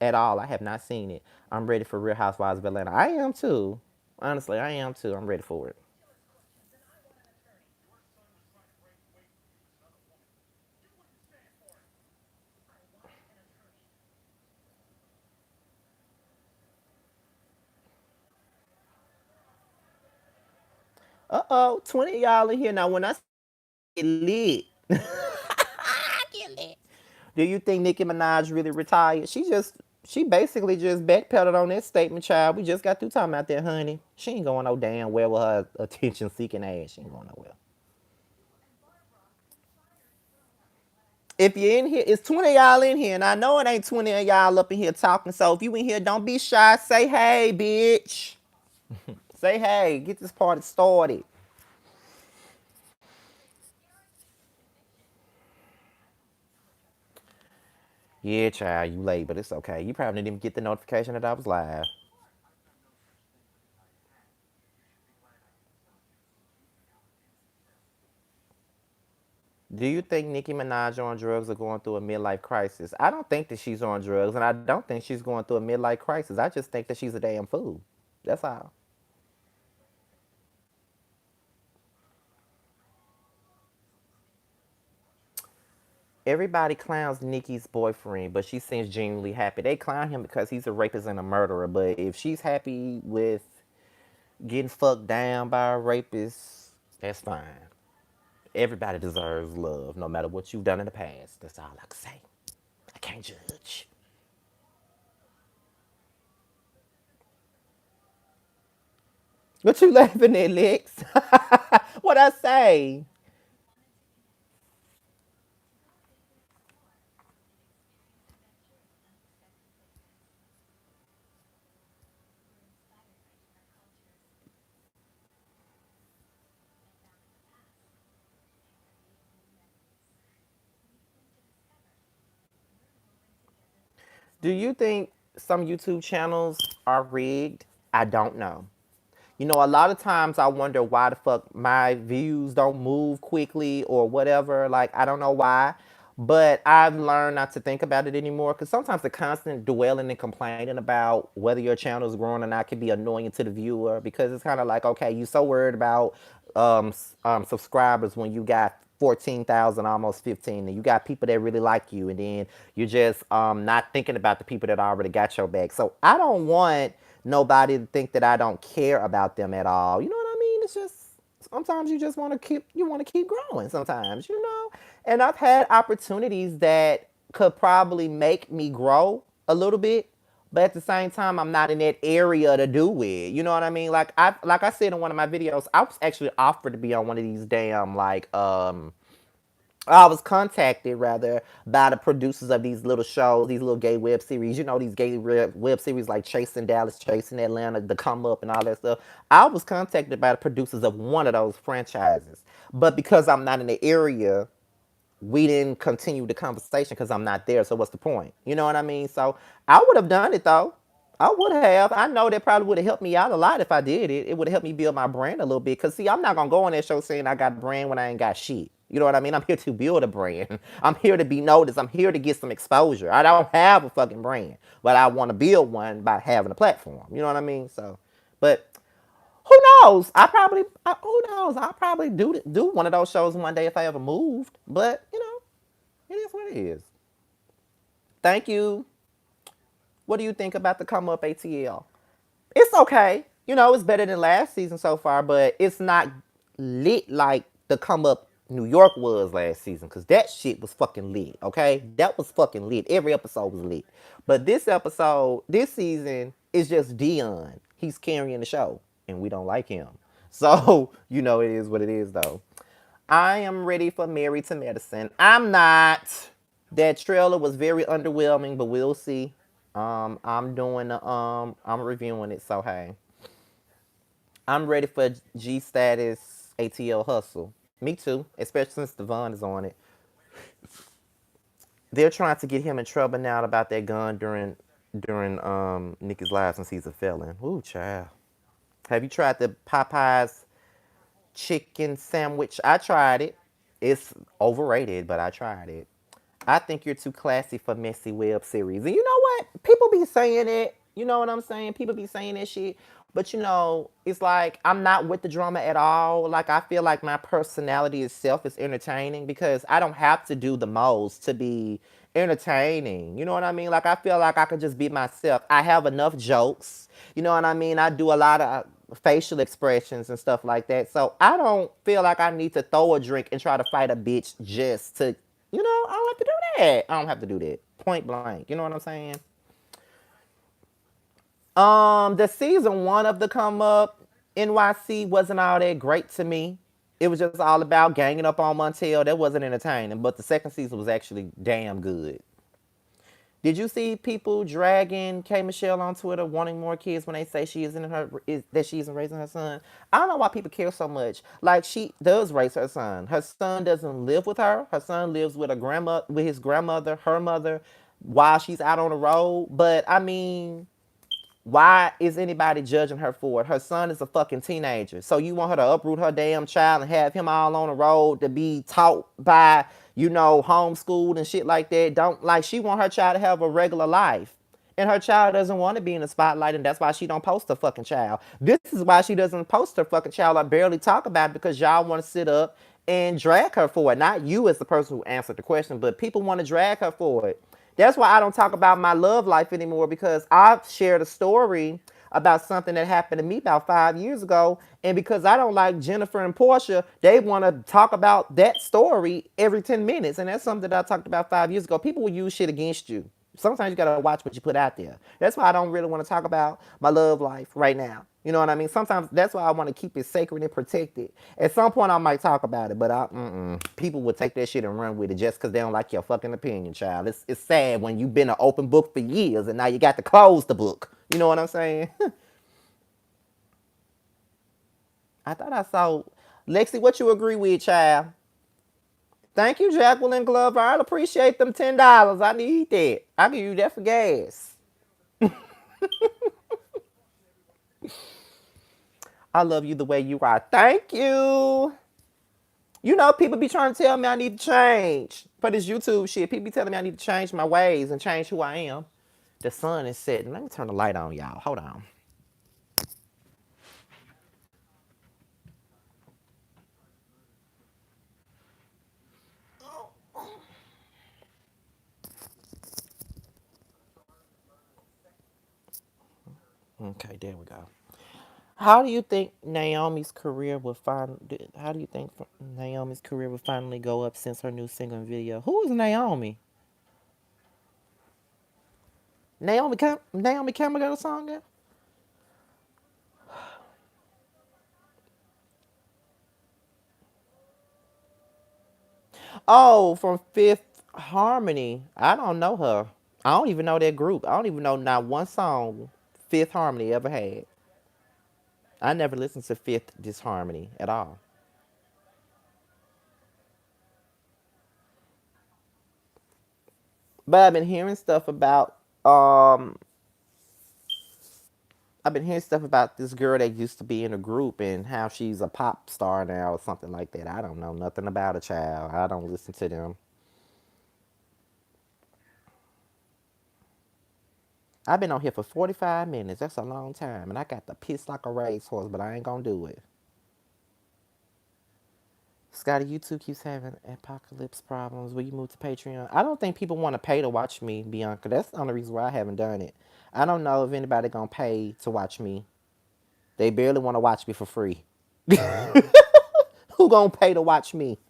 at all. I have not seen it. I'm ready for Real Housewives of Atlanta. I am too. Honestly, I am too. I'm ready for it. Uh-oh, 20 of y'all in here now. When I get lit, get lit. Do you think Nicki Minaj really retired? She basically just backpedaled on that statement, child. We just got through talking about that, honey. She ain't going no damn where with her attention seeking ass. She ain't going nowhere. If you're in here, it's 20 of y'all in here, and I know it ain't 20 of y'all up in here talking. So if you in here, don't be shy. Say hey, bitch. Say hey. Get this party started. Yeah, child, you late, but it's okay. You probably didn't even get the notification that I was live. Do you think Nicki Minaj on drugs or going through a midlife crisis? I don't think that she's on drugs, and I don't think she's going through a midlife crisis. I just think that she's a damn fool. That's all. Everybody clowns Nicki's boyfriend, but she seems genuinely happy. They clown him because he's a rapist and a murderer, but if she's happy with getting fucked down by a rapist, that's fine. Everybody deserves love, no matter what you've done in the past. That's all I can say. I can't judge. What you laughing at, Lex? What I say? Do you think some YouTube channels are rigged? I don't know. A lot of times I wonder why the fuck my views don't move quickly or whatever. Like, I don't know why. But I've learned not to think about it anymore because sometimes the constant dwelling and complaining about whether your channel is growing or not can be annoying to the viewer because it's kind of like, okay, you're so worried about subscribers when you got 14,000, almost 15, and you got people that really like you, and then you're just not thinking about the people that already got your back. So I don't want nobody to think that I don't care about them at all. You know what I mean? It's just sometimes you just want to keep growing sometimes. And I've had opportunities that could probably make me grow a little bit, But at the same time, I'm not in that area to do it. You know what I mean? Like I said in one of my videos, I was actually offered to be on one of these damn I was contacted rather by the producers of these little shows, these little gay web series. You know, these gay web series like Chasing Dallas, Chasing Atlanta, The Come Up, and all that stuff. I was contacted by the producers of one of those franchises, but because I'm not in the area, we didn't continue the conversation because I'm not there. So what's the point? You know what I mean? So I would have done it though. I would have. I know that probably would have helped me out a lot if I did it. It would have helped me build my brand a little bit. Cause see, I'm not gonna go on that show saying I got a brand when I ain't got shit. You know what I mean? I'm here to build a brand. I'm here to be noticed. I'm here to get some exposure. I don't have a fucking brand, but I want to build one by having a platform. You know what I mean? So, but who knows? Who knows? I'll probably do one of those shows one day if I ever moved. But you know, it is what it is. Thank you. What do you think about the come up ATL? It's okay. You know, it's better than last season so far, but it's not lit like the come up New York was last season because that shit was fucking lit. Okay, that was fucking lit. Every episode was lit, but this season is just Dion. He's carrying the show, and we don't like him. So you know, it is what it is, though. I am ready for Married to Medicine. I'm not. That trailer was very underwhelming, but we'll see. I'm reviewing it, so hey. I'm ready for G Status ATL Hustle. Me too, especially since Devon is on it. They're trying to get him in trouble now about that gun during Nicki's live since he's a felon. Ooh, child. Have you tried the Popeyes chicken sandwich? I tried it. It's overrated, but I tried it. I think you're too classy for messy web series. And you know what? People be saying it. You know what I'm saying? People be saying that shit. But you know, it's like I'm not with the drama at all. Like I feel like my personality itself is entertaining because I don't have to do the most to be entertaining. You know what I mean? Like I feel like I could just be myself. I have enough jokes. You know what I mean? I do a lot of facial expressions and stuff like that. So I don't feel like I need to throw a drink and try to fight a bitch just to, I don't have to do that. I don't have to do that. Point blank. You know what I'm saying? The season one of the come up NYC wasn't all that great to me. It was just all about ganging up on Montel. That wasn't entertaining, but the second season was actually damn good. Did you see people dragging K Michelle on Twitter wanting more kids when they say she isn't that she isn't raising her son? I don't know why people care so much. Like she does raise her son. Her son doesn't live with her. Her son lives with his grandmother, her mother, while she's out on the road. But I mean, why is anybody judging her for it? Her son is a fucking teenager. So you want her to uproot her damn child and have him all on the road to be taught by, homeschooled and shit like that. Don't like she want her child to have a regular life. And her child doesn't want to be in the spotlight, and that's why she don't post her fucking child. This is why she doesn't post her fucking child or barely talk about it because y'all want to sit up and drag her for it. Not you as the person who answered the question, but people want to drag her for it. That's why I don't talk about my love life anymore because I've shared a story about something that happened to me about 5 years ago. And because I don't like Jennifer and Portia, they want to talk about that story every 10 minutes. And that's something that I talked about 5 years ago. People will use shit against you. Sometimes you got to watch what you put out there. That's why I don't really want to talk about my love life right now. You know what I mean? Sometimes that's why I want to keep it sacred and protected. At some point, I might talk about it, but people would take that shit and run with it just because they don't like your fucking opinion, child. It's sad when you've been an open book for years and now you got to close the book. You know what I'm saying? I thought I saw Lexi. What you agree with, child? Thank you, Jacqueline Glover. I appreciate them $10. I need that. I give you that for gas. I love you the way you are. Thank you. People be trying to tell me I need to change for this YouTube shit. People be telling me I need to change my ways and change who I am. The sun is setting. Let me turn the light on, y'all. Hold on. Okay, there we go. How do you think Naomi's career will find? How do you think Naomi's career will finally go up since her new single and video? Who is Naomi? Naomi Campbell got a song out? Oh, from Fifth Harmony. I don't know her. I don't even know that group. I don't even know not one song Fifth Harmony ever had. I never listened to Fifth Disharmony at all. But I've been hearing stuff about um I've been hearing stuff about this girl that used to be in a group and how she's a pop star now or something like that. I don't know nothing about a child. I don't listen to them. I've been on here for 45 minutes. That's a long time. And I got to piss like a racehorse, but I ain't gonna do it. Scotty, YouTube keeps having apocalypse problems. Will you move to Patreon? I don't think people want to pay to watch me, Bianca. That's the only reason why I haven't done it. I don't know if anybody gonna pay to watch me. They barely want to watch me for free. Who gonna pay to watch me?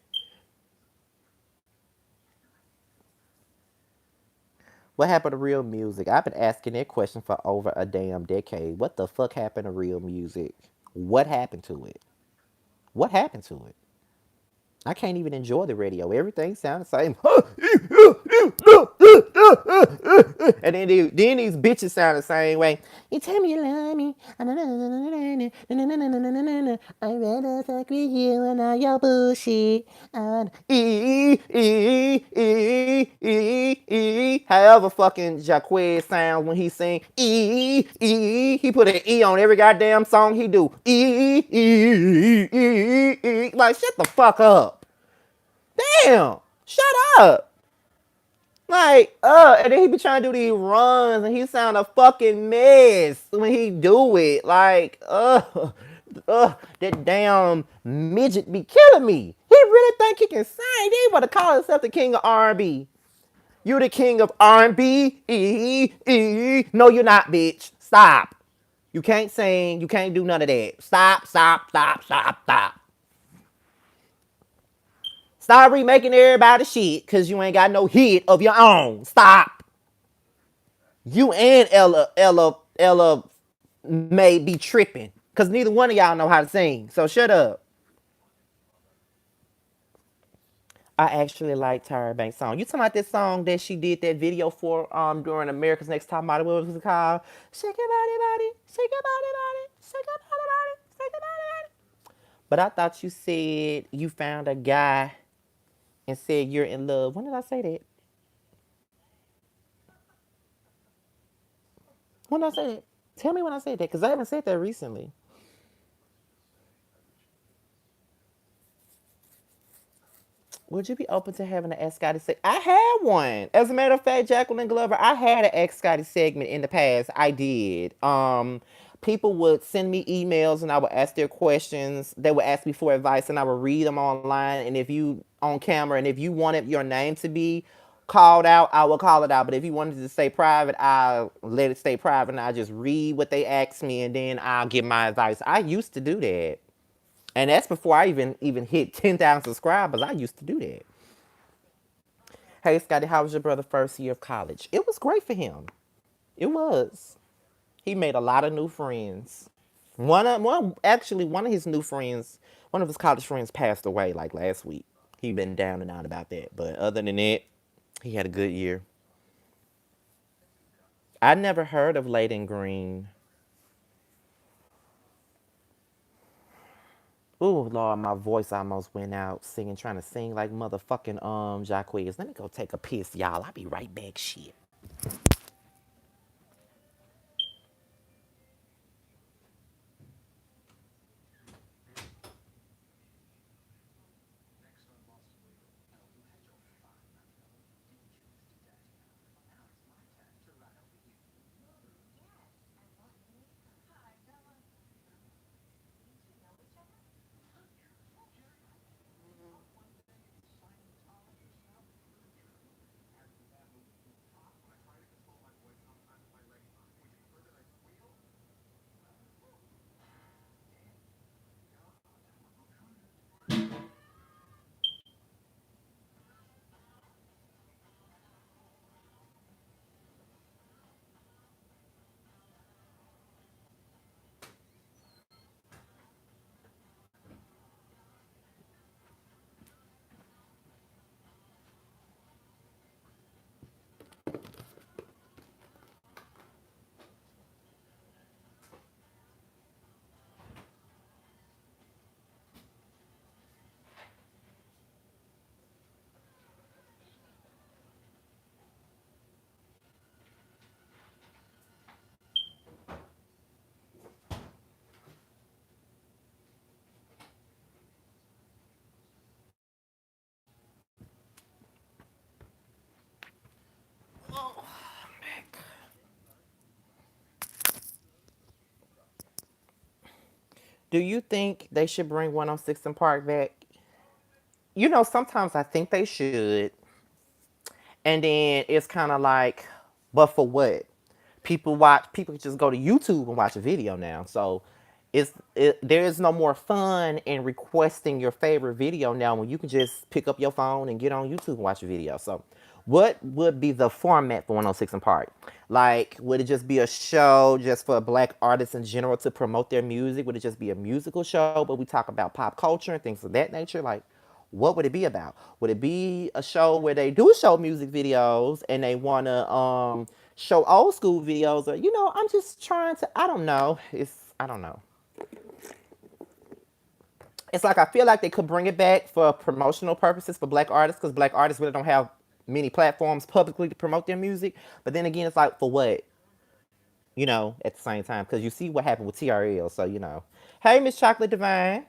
What happened to real music? I've been asking that question for over a damn decade. What the fuck happened to real music? What happened to it? What happened to it? I can't even enjoy the radio. Everything sounds the same. And then these bitches sound the same way. You tell me you love me. I'd rather fuck with you and all your bullshit. However fucking Jaquez sounds when he sing he put an E on every goddamn song he do. Like shut the fuck up. Damn. Shut up. Like, and then he be trying to do these runs and he sound a fucking mess when he do it. Like, that damn midget be killing me. He really think he can sing. He want to call himself the king of R&B. You the king of R&B? No, you're not, bitch. Stop. You can't sing. You can't do none of that. Stop, stop, stop, stop, stop. Stop remaking everybody shit because you ain't got no hit of your own. Stop. You and Ella may be tripping because neither one of y'all know how to sing. So shut up. I actually like Tyra Banks' song. You talking about this song that she did that video for during America's Next Top Model? What was it called? Shake your body, body, shake your body, body, shake your body, body, shake your body, body. But I thought you said you found a guy and said you're in love. When did I say that? When did I say that? Tell me when I said that, because I haven't said that recently. Would you be open to having an Ask Scotty segment? I had one. As a matter of fact, Jacqueline Glover, I had an Ask Scotty segment in the past. I did. People would send me emails and I would ask their questions. They would ask me for advice and I would read them online. And if you on camera and if you wanted your name to be called out, I will call it out. But if you wanted to stay private, I'll let it stay private and I just read what they ask me and then I'll give my advice. I used to do that. And that's before I even hit 10,000 subscribers. I used to do that. Hey, Scotty, how was your brother first year of college? It was great for him. It was. He made a lot of new friends. One of his new friends, one of his college friends passed away like last week. He been down and out about that. But other than that, he had a good year. I never heard of Layden Green. Ooh, Lord, my voice almost went out singing, trying to sing like motherfucking Jacquees. Let me go take a piss, y'all. I'll be right back. Shit. Do you think they should bring 106 and Park back? Sometimes I think they should, and then it's kind of like, but for what? People just go to YouTube and watch a video now. So there is no more fun in requesting your favorite video now when you can just pick up your phone and get on YouTube and watch a video. So what would be the format for 106 and Park? Like, would it just be a show just for black artists in general to promote their music? Would it just be a musical show, but we talk about pop culture and things of that nature? Like, what would it be about? Would it be a show where they do show music videos and they want to show old school videos? Or I'm just trying to. I don't know. It's like I feel like they could bring it back for promotional purposes for black artists because black artists really don't have many platforms publicly to promote their music. But then again, it's like for what? At the same time, because you see what happened with TRL. So Hey, Miss Chocolate Divine.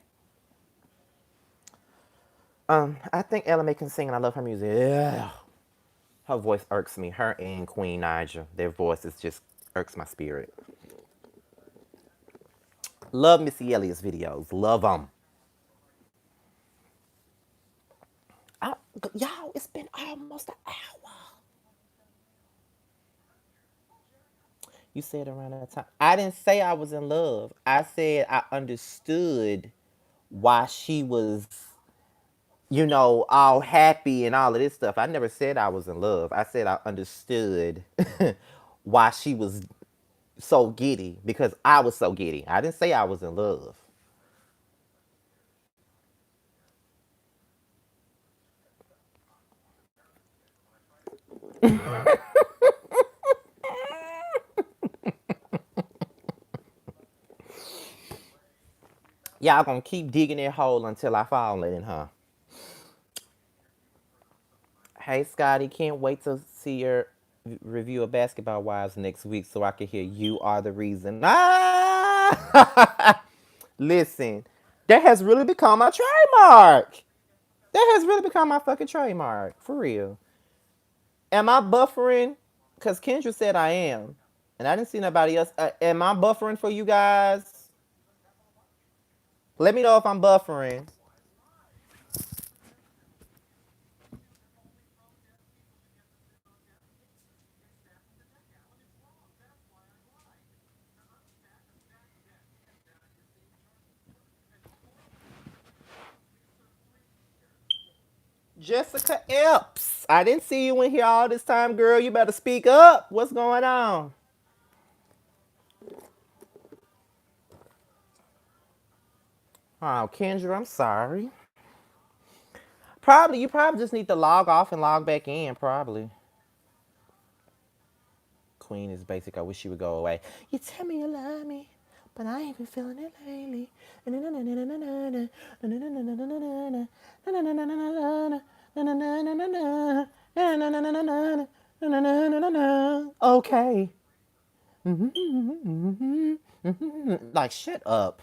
I think Ella May can sing, and I love her music. Yeah. Her voice irks me. Her and Queen Naija, their voices just irks my spirit. Love Missy Elliott's videos. Love them. Y'all, it's been almost an hour. You said around that time. I didn't say I was in love. I said I understood why she was, all happy and all of this stuff. I never said I was in love. I said I understood why she was so giddy because I was so giddy. I didn't say I was in love. Y'all gonna keep digging that hole until I fall in, huh? Hey, Scotty, can't wait to see your review of Basketball Wives next week so I can hear you are the reason. Ah! Listen, that has really become my trademark. That has really become my fucking trademark. For real. Am I buffering? Because Kendra said I am. And I didn't see nobody else. Am I buffering for you guys? Let me know if I'm buffering. Jessica Epps. I didn't see you in here all this time, girl. You better speak up. What's going on? Oh, Kendra, I'm sorry. You probably just need to log off and log back in, probably. Queen is basic. I wish she would go away. You tell me you love me, but I ain't been feeling it lately. Okay. Like, shut up.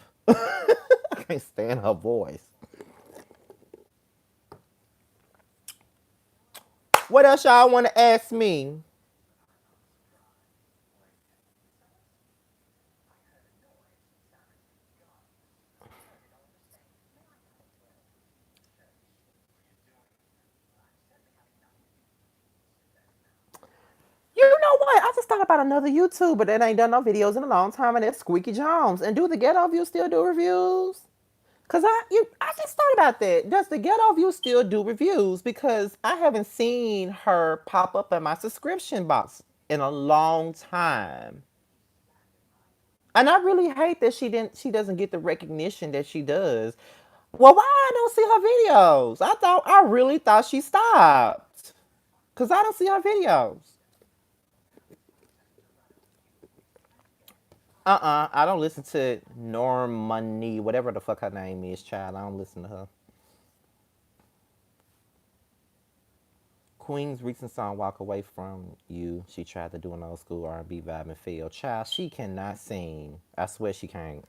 I can't stand her voice. What else y'all want to ask me? You know what? I just thought about another YouTuber that ain't done no videos in a long time, and that's Squeaky Jones. And do the Ghetto View still do reviews? Cause I just thought about that. Does the Ghetto View still do reviews? Because I haven't seen her pop up in my subscription box in a long time. And I really hate that she doesn't get the recognition that she does. Well, why I don't see her videos? I really thought she stopped. Cause I don't see her videos. I don't listen to Normani, whatever the fuck her name is, child. I don't listen to her. Queen's recent song "Walk Away from You." She tried to do an old school R&B vibe and failed. Child, she cannot sing. I swear she can't.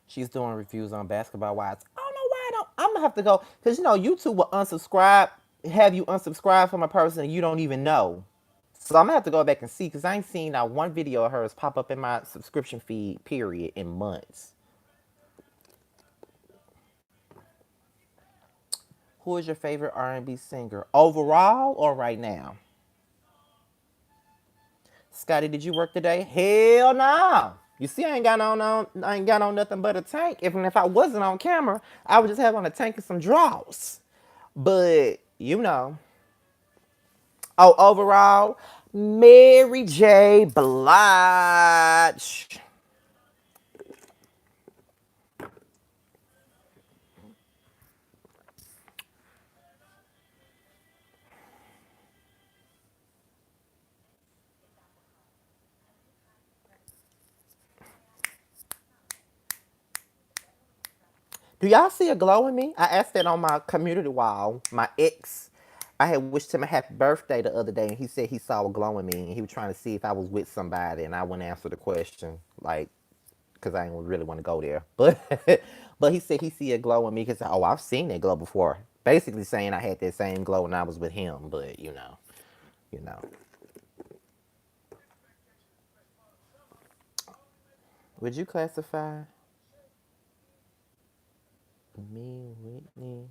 She's doing reviews on Basketball Wives. I don't know why I don't. I'm gonna have to go because YouTube will unsubscribe have you unsubscribe from a person you don't even know. So I'm gonna have to go back and see because I ain't seen not one video of hers pop up in my subscription feed, period, in months. Who is your favorite R&B singer overall or right now? Scotty, did you work today? Hell no. You see, I ain't got on nothing but a tank. If I wasn't on camera, I would just have on a tank and some drawers. But you know, oh, overall, Mary J. Blige. Do y'all see a glow in me? I asked that on my community wall. My ex, I had wished him a happy birthday the other day, and he said he saw a glow in me, and he was trying to see if I was with somebody, and I wouldn't answer the question, like, because I didn't really want to go there. But but he said he see a glow in me because oh, I've seen that glow before. Basically saying I had that same glow when I was with him, but you know. Would you classify me, Whitney?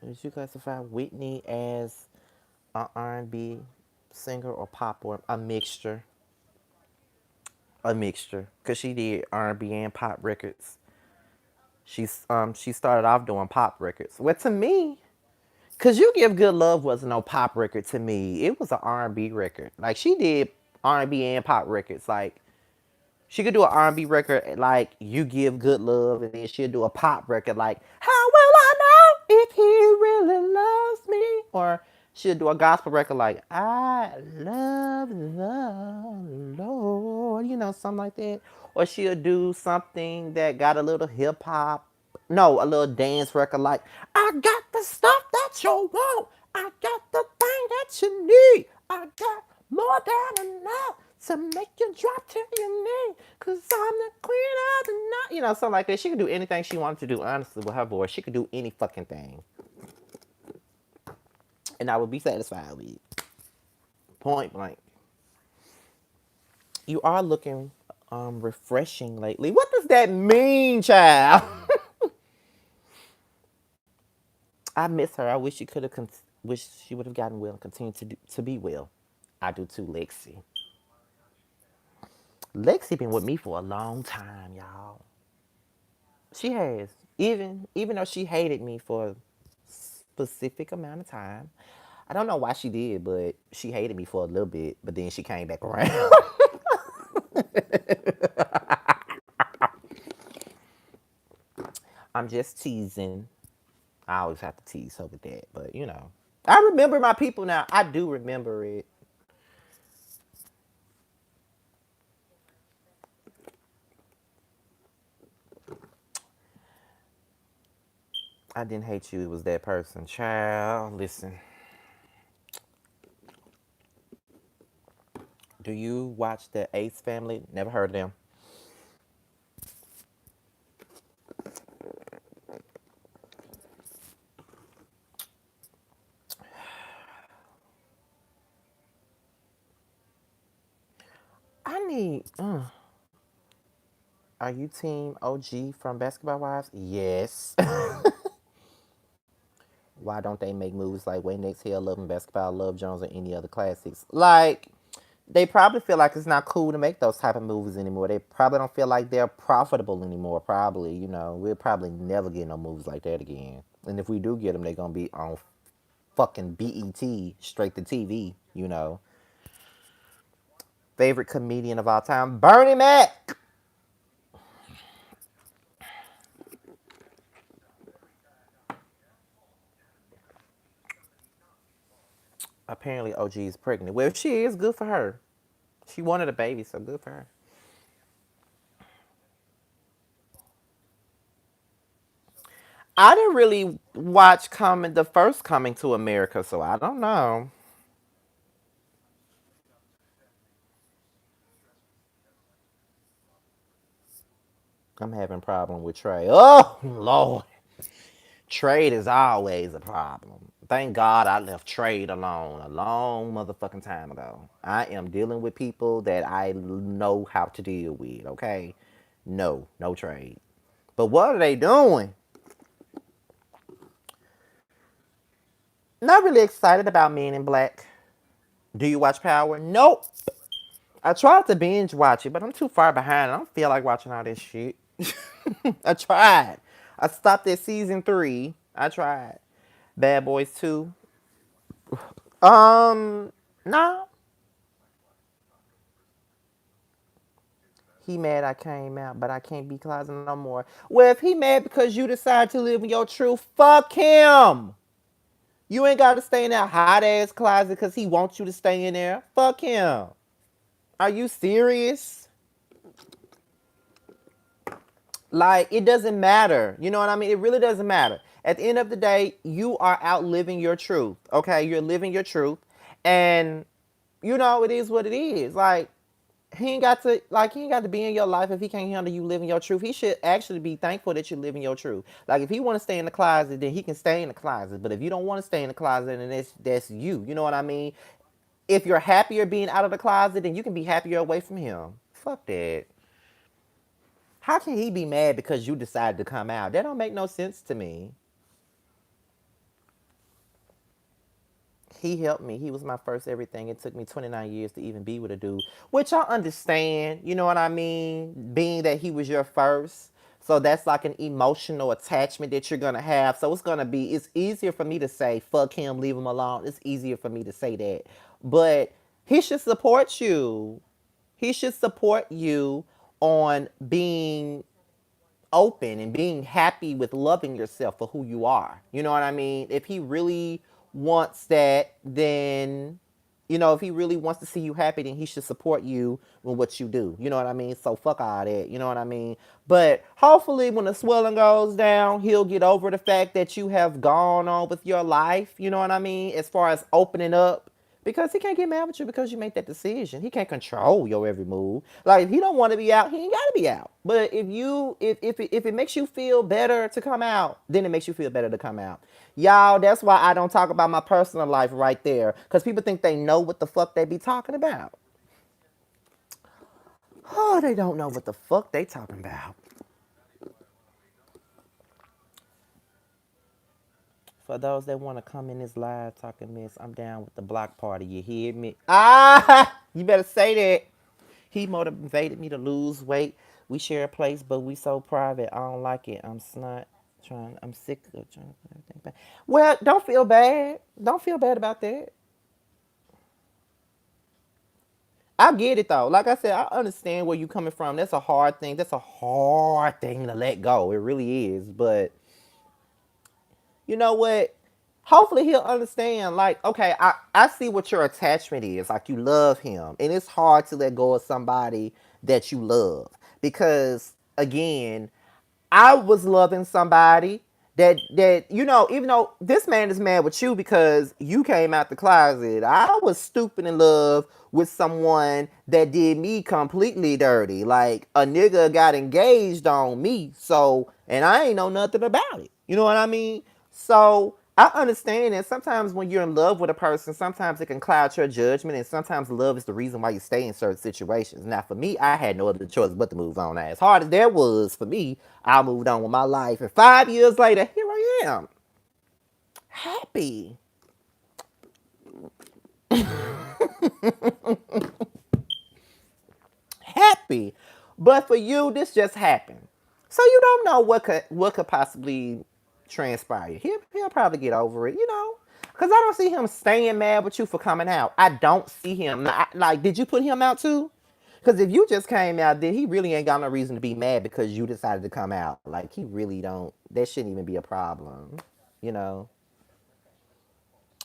Would you classify Whitney as an R&B singer or pop or a mixture? A mixture, cause she did R&B and pop records. She started off doing pop records. Well, to me, cause "You Give Good Love" wasn't no pop record to me. It was an R&B record. Like she did R&B and pop records. Like she could do an R&B record like "You Give Good Love," and then she'll do a pop record like "How Will I Know If He Really Loves Me," or she'll do a gospel record like "I Love the Lord," something like that. Or she'll do something that got a little hip hop, no, a little dance record like "I got the stuff that you want, I got the thing that you need, I got more than enough to make you drop to your knee, cause I'm the queen of the night." Something like that. She could do anything she wanted to do, honestly, with her voice. She could do any fucking thing. And I would be satisfied with it. Point blank. You are looking refreshing lately. What does that mean, child? I miss her. I wish she could have wish she would have gotten well and continued to be well. I do too, Lexi. Lexi been with me for a long time, y'all. She has. Even though she hated me for a specific amount of time. I don't know why she did, but she hated me for a little bit, but then she came back around. I'm just teasing. I always have to tease her with that, but I remember my people now. I do remember it. I didn't hate you. It was that person. Child, listen. Do you watch the Ace Family? Never heard of them. I need. Are you team OG from Basketball Wives? Yes. Why don't they make movies like Wait Next Hell, Love and Basketball, Love Jones, or any other classics? Like, they probably feel like it's not cool to make those type of movies anymore. They probably don't feel like they're profitable anymore. Probably, we'll probably never get no movies like that again. And if we do get them, they're gonna be on fucking BET, straight to TV. Favorite comedian of all time, Bernie Mac. Apparently, OG is pregnant. Well, if she is, good for her. She wanted a baby, so good for her. I didn't really watch the first Coming to America, so I don't know. I'm having a problem with Trey. Oh Lord, Trade is always a problem. Thank God I left trade alone a long motherfucking time ago. I am dealing with people that I know how to deal with, okay? No, no trade. But what are they doing? Not really excited about Men in Black. Do you watch Power? Nope. I tried to binge watch it, but I'm too far behind. I don't feel like watching all this shit. I tried. I stopped at season 3. I tried. Bad Boys 2. Nah. He mad I came out, but I can't be closet no more. Well, if he mad because you decide to live in your truth, fuck him. You ain't got to stay in that hot ass closet because he wants you to stay in there. Fuck him. Are you serious? Like, it doesn't matter. You know what I mean? It really doesn't matter. At the end of the day, you are out living your truth. Okay? You're living your truth. And, you know, it is what it is. Like, he ain't got to be in your life if he can't handle you living your truth. He should actually be thankful that you're living your truth. Like if he want to stay in the closet, then he can stay in the closet. But if you don't want to stay in the closet, then that's you. You know what I mean? If you're happier being out of the closet, then you can be happier away from him. Fuck that. How can he be mad because you decided to come out? That don't make no sense to me. He helped me. He was my first everything. It took me 29 years to even be with a dude, which I understand. You know what I mean? Being that he was your first. So that's like an emotional attachment that you're going to have. So it's easier for me to say, fuck him, leave him alone. It's easier for me to say that. But he should support you. He should support you on being open and being happy with loving yourself for who you are. You know what I mean? If he really wants that, then, you know, if he really wants to see you happy, then he should support you with what you do. You know what I mean? So fuck all that. You know what I mean? But hopefully when the swelling goes down, he'll get over the fact that you have gone on with your life. You know what I mean? As far as opening up, because he can't get mad with you because you make that decision. He can't control your every move. Like if he don't want to be out, he ain't gotta be out. But if it makes you feel better to come out, then it makes you feel better to come out. Y'all, that's why I don't talk about my personal life right there. Because people think they know what the fuck they be talking about. Oh, they don't know what the fuck they talking about. For those that want to come in this live talking mess, I'm down with the block party. You hear me? Ah, you better say that. He motivated me to lose weight. We share a place, but we so private. I don't like it. I'm snot trying. I'm sick of trying to put everything back. Well, don't feel bad. Don't feel bad about that. I get it though. Like I said, I understand where you coming from. That's a hard thing. That's a hard thing to let go. It really is. But you know what? Hopefully he'll understand. Like, okay, I see what your attachment is. Like you love him. And it's hard to let go of somebody that you love. Because again, I was loving somebody that you know, even though this man is mad with you because you came out the closet, I was stupid in love with someone that did me completely dirty. Like a nigga got engaged on me, so and I ain't know nothing about it. You know what I mean? So I understand that sometimes when you're in love with a person, sometimes it can cloud your judgment, and sometimes love is the reason why you stay in certain situations. Now, for me, I had no other choice but to move on. As hard as that was for me, I moved on with my life, and 5 years later, here I am, happy, happy. But for you, this just happened, so you don't know what could possibly transpire. He'll probably get over it, you know. Cause I don't see him staying mad with you for coming out. I don't see him like. Did you put him out too? Cause if you just came out, then he really ain't got no reason to be mad because you decided to come out. Like he really don't. That shouldn't even be a problem, you know.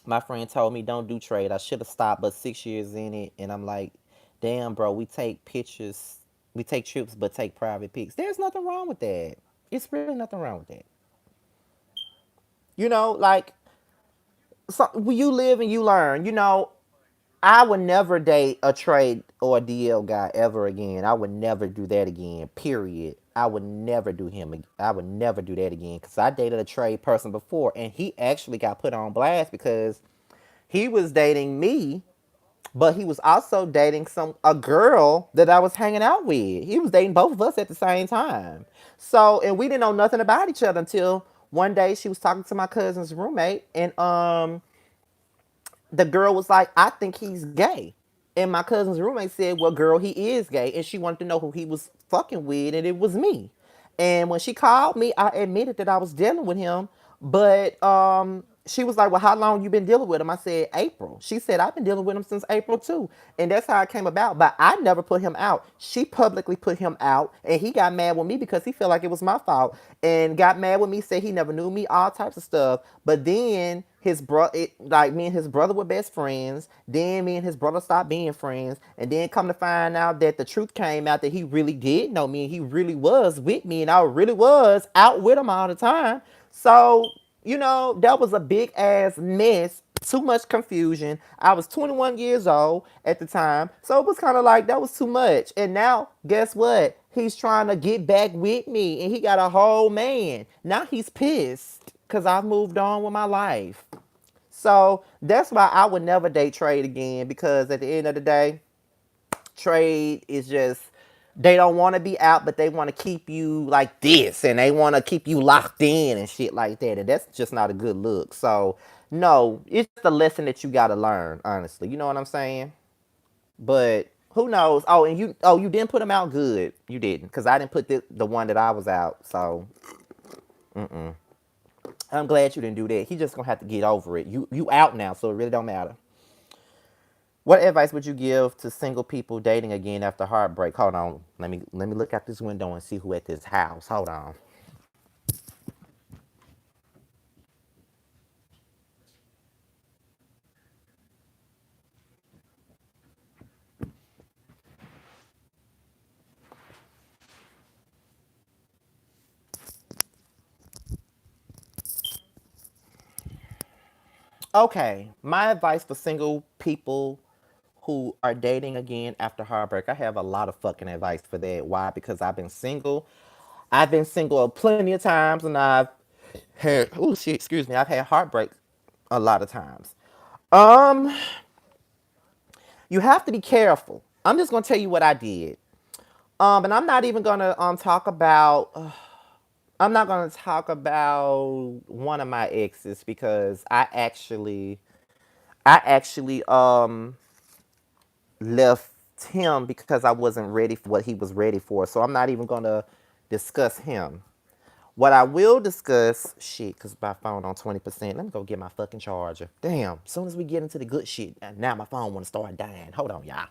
My friend told me don't do trade. I should have stopped, but 6 years in it, and I'm like, damn, bro. We take pictures, we take trips, but take private pics. There's nothing wrong with that. It's really nothing wrong with that. You know, like so, you live and you learn. You know, I would never date a trade or a DL guy ever again. I would never do that again. Period. I would never do him. I would never do that again because I dated a trade person before, and he actually got put on blast because he was dating me, but he was also dating a girl that I was hanging out with. He was dating both of us at the same time. So, and we didn't know nothing about each other until one day she was talking to my cousin's roommate, and the girl was like, I think he's gay. And my cousin's roommate said, well, girl, he is gay. And she wanted to know who he was fucking with, and it was me. And when she called me, I admitted that I was dealing with him. But she was like, well, how long you been dealing with him? I said, April. She said, I've been dealing with him since April too. And that's how it came about. But I never put him out. She publicly put him out. And he got mad with me because he felt like it was my fault. And got mad with me, said he never knew me, all types of stuff. But then his brother, like me and his brother were best friends. Then me and his brother stopped being friends, and then come to find out that the truth came out that he really did know me, and he really was with me, and I really was out with him all the time. So that was a big ass mess. Too much confusion. I was 21 years old at the time, so it was kind of like that was too much. And now, guess what? He's trying to get back with me, and he got a whole man. Now he's pissed because I've moved on with my life. So that's why I would never date trade again, because at the end of the day, trade is just, they don't want to be out, but they want to keep you like this, and they want to keep you locked in and shit like that. And that's just not a good look. So no, it's the lesson that you got to learn, honestly. You know what I'm saying? But who knows? Oh, and you didn't put him out good. You didn't, because I didn't put the one that I was out. So I'm glad you didn't do that. He just gonna have to get over it. You out now, so it really don't matter. What advice would you give to single people dating again after heartbreak? Hold on. Let me look out this window and see who at this house. Hold on. Okay. My advice for single people who are dating again after heartbreak. I have a lot of fucking advice for that. Why? Because I've been single. I've been single plenty of times, and I've had, oh shit, excuse me, I've had heartbreak a lot of times. Um, you have to be careful. I'm just gonna tell you what I did. And I'm not even gonna talk about. I'm not gonna talk about one of my exes because I actually left him because I wasn't ready for what he was ready for. So I'm not even gonna discuss him. What I will discuss, shit, because my phone on 20%. Let me go get my fucking charger. Damn, as soon as we get into the good shit, and now my phone want to start dying. Hold on, y'all.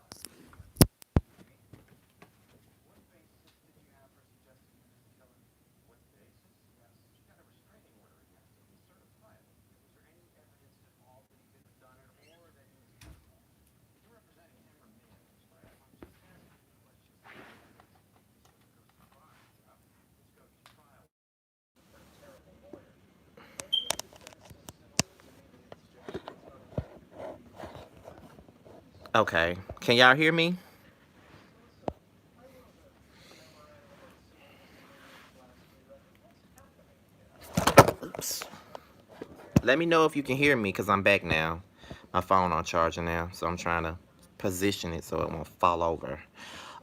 Okay, can y'all hear me? Oops. Let me know if you can hear me, because I'm back now. My phone on charger now, so I'm trying to position it so it won't fall over.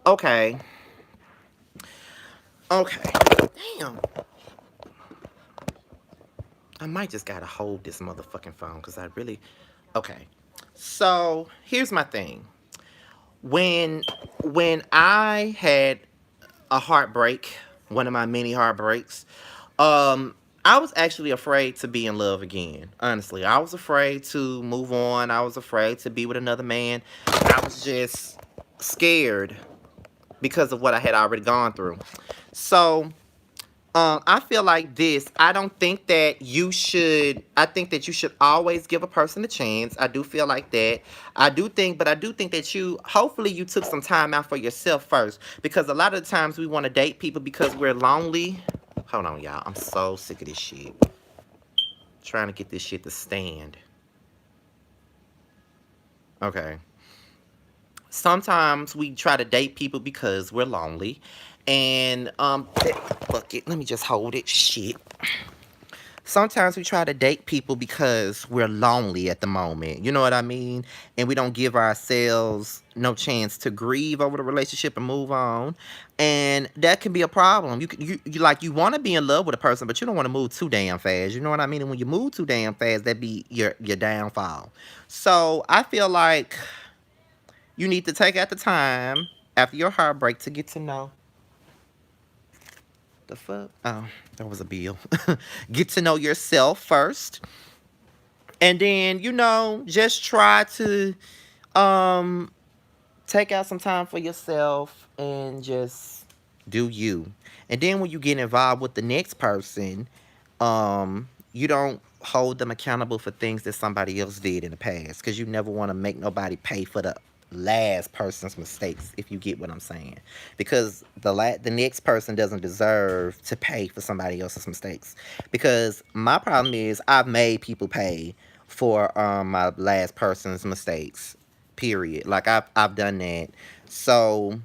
Okay. Okay. Damn. I might just gotta hold this motherfucking phone because I really. Okay. So here's my thing. When when I had a heartbreak, one of my many heartbreaks, I was actually afraid to be in love again. Honestly, I was afraid to move on. I was afraid to be with another man. I was just scared because of what I had already gone through. So I feel like this. I don't think that you should. I think that you should always give a person a chance. I do feel like that. But I do think that hopefully you took some time out for yourself first. Because a lot of the times we want to date people because we're lonely. Hold on, y'all. I'm so sick of this shit. Trying to get this shit to stand. Okay. Sometimes we try to date people because we're lonely, And fuck it, let me just hold it. Shit. Sometimes we try to date people because we're lonely at the moment. You know what I mean? And we don't give ourselves no chance to grieve over the relationship and move on. And that can be a problem. You like you want to be in love with a person, but you don't want to move too damn fast. You know what I mean? And when you move too damn fast, that be your downfall. So I feel like you need to take out the time after your heartbreak to get to know the fuck. Oh, that was a bill. Get to know yourself first, and then just try to um take out some time for yourself and just do you. And then when you get involved with the next person, you don't hold them accountable for things that somebody else did in the past, because you never want to make nobody pay for the last person's mistakes, if you get what I'm saying. Because the next person doesn't deserve to pay for somebody else's mistakes. Because my problem is I've made people pay for my last person's mistakes. Period. Like I've done that. So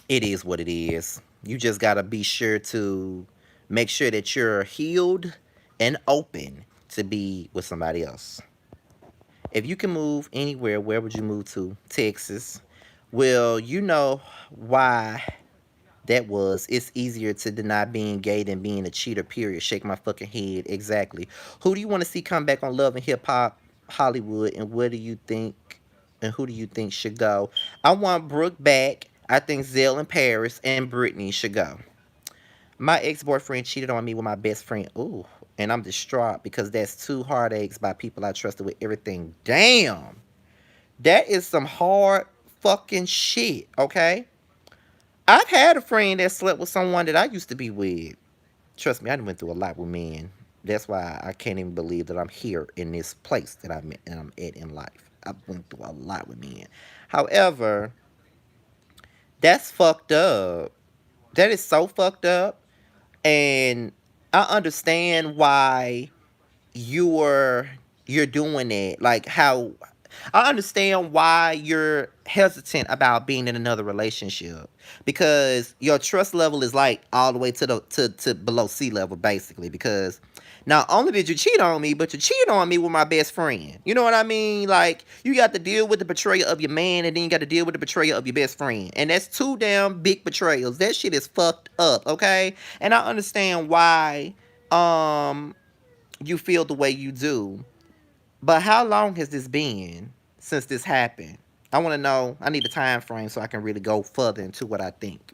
it is what it is. You just gotta be sure to make sure that you're healed and open to be with somebody else. If you can move anywhere, where would you move to? Texas. Well, you know why that was. It's easier to deny being gay than being a cheater, period. Shake my fucking head. Exactly. Who do you want to see come back on Love and Hip Hop Hollywood, and what do you think, and who do you think should go? I want Brooke back. I think Zell and Paris and Brittany should go. My ex-boyfriend cheated on me with my best friend. Ooh, and I'm distraught because that's two heartaches by people I trusted with everything. Damn. That is some hard fucking shit, okay? I've had a friend that slept with someone that I used to be with. Trust me, I done went through a lot with men. That's why I can't even believe that I'm here in this place that I'm at in life. I've went through a lot with men. However, that's fucked up. That is so fucked up. And I understand why you're you're doing it. Like how I understand why you're hesitant about being in another relationship, because your trust level is like all the way to to below sea level, basically. Because not only did you cheat on me, but you cheated on me with my best friend. You know what I mean? Like, you got to deal with the betrayal of your man, and then you got to deal with the betrayal of your best friend, and that's two damn big betrayals. That shit is fucked up, okay? And I understand why um you feel the way you do. But how long has this been since this happened? I want to know. I need a time frame so I can really go further into what I think.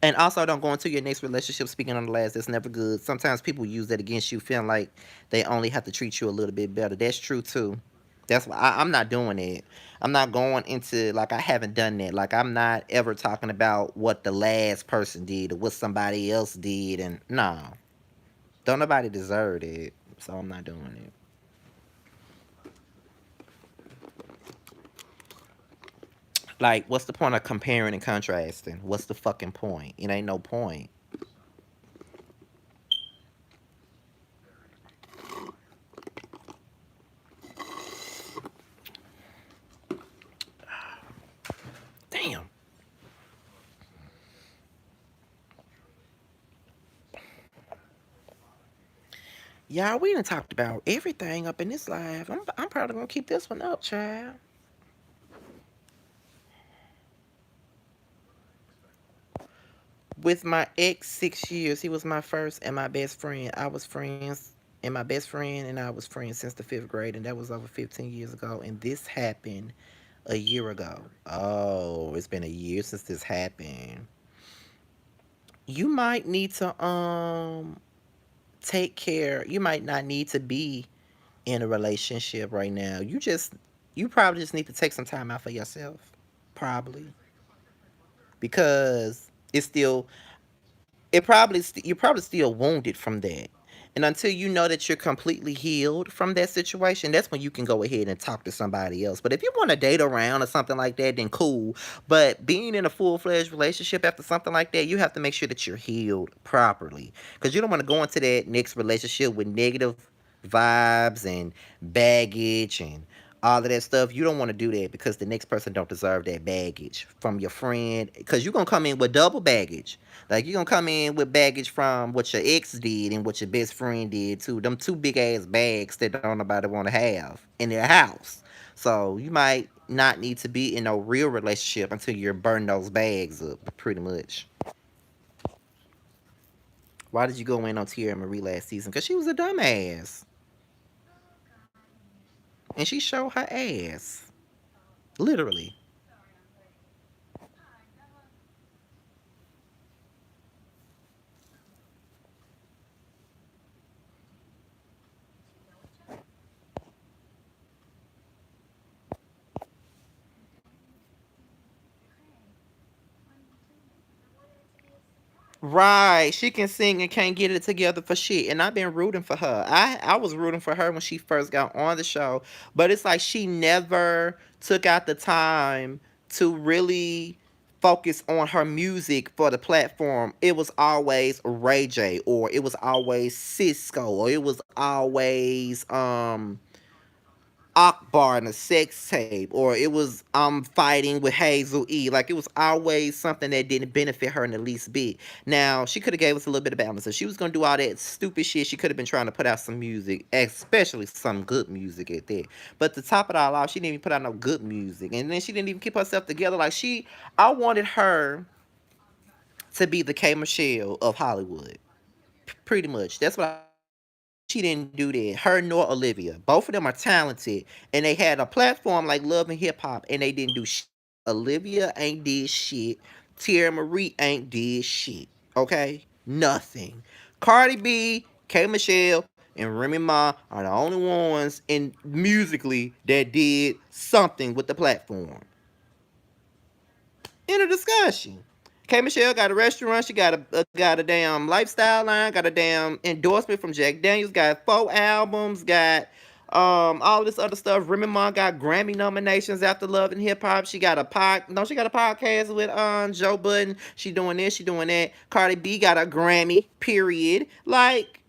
And also, don't go into your next relationship speaking on the last. That's never good. Sometimes people use that against you, feeling like they only have to treat you a little bit better. That's true too. That's why I'm not doing it. I'm not going into, like, I haven't done that. Like, I'm not ever talking about what the last person did or what somebody else did. And no, don't nobody deserve it. So I'm not doing it. Like, what's the point of comparing and contrasting? What's the fucking point? It ain't no point. Damn. Y'all, we done talked about everything up in this live. I'm probably gonna keep this one up, child. With my ex, 6 years. He was my first and my best friend. I was friends, and my best friend and I was friends since the fifth grade, and that was over 15 years ago. And this happened a year ago. Oh, it's been a year since this happened. You might need to take care. You might not need to be in a relationship right now. You probably just need to take some time out for yourself. Probably. Because it's still you're probably still wounded from that. And until you know that you're completely healed from that situation, that's when you can go ahead and talk to somebody else. But if you want to date around or something like that, then cool. But being in a full-fledged relationship after something like that, you have to make sure that you're healed properly. Because you don't want to go into that next relationship with negative vibes and baggage and all of that stuff. You don't want to do that because the next person don't deserve that baggage from your friend. Because you're gonna come in with double baggage. Like you're gonna come in with baggage from what your ex did and what your best friend did too. Them two big ass bags that don't nobody want to have in their house. So you might not need to be in a real relationship until you're burning those bags up, pretty much. Why did you go in on Tierra Marie last season? Because she was a dumbass. And she showed her ass. Literally. Right. She can sing and can't get it together for shit. And I've been rooting for her. I was rooting for her when she first got on the show. But it's like she never took out the time to really focus on her music for the platform. It was always Ray J, or it was always Cisco, or it was always Akbar in a sex tape, or it was fighting with Hazel E. Like it was always something that didn't benefit her in the least bit. Now she could have gave us a little bit of balance. If she was gonna do all that stupid shit, she could have been trying to put out some music, especially some good music at that. But to top it all off, she didn't even put out no good music, and then she didn't even keep herself together. I wanted her to be the K Michelle of Hollywood, pretty much. That's what she didn't do that. Her nor Olivia. Both of them are talented. And they had a platform like Love and Hip Hop and they didn't do shit. Olivia ain't did shit. Tierra Marie ain't did shit. Okay? Nothing. Cardi B, K Michelle, and Remy Ma are the only ones in musically that did something with the platform. In a discussion. K Michelle got a restaurant. She got a damn lifestyle line. Got a damn endorsement from Jack Daniels. Got 4 albums. Got all this other stuff. Remy Ma got Grammy nominations after Love and Hip Hop. She got a she got a podcast with Joe Budden. She doing this. She doing that. Cardi B got a Grammy. Period. Like,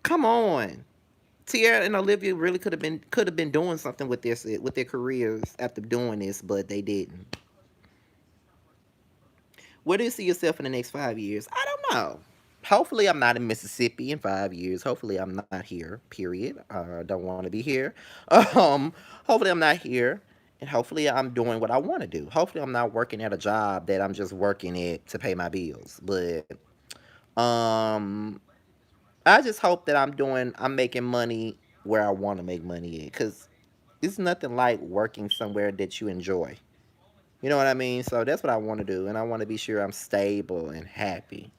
come on. Tierra and Olivia really could have been doing something with their careers after doing this, but they didn't. Where do you see yourself in the next 5 years? I don't know. Hopefully, I'm not in Mississippi in 5 years. Hopefully, I'm not here. Period. I don't want to be here. Um, hopefully, I'm not here, and hopefully, I'm doing what I want to do. Hopefully, I'm not working at a job that I'm just working at to pay my bills. But um, I just hope that I'm making money where I want to make money at, cause it's nothing like working somewhere that you enjoy. You know what I mean? So that's what I want to do, and I want to be sure I'm stable and happy.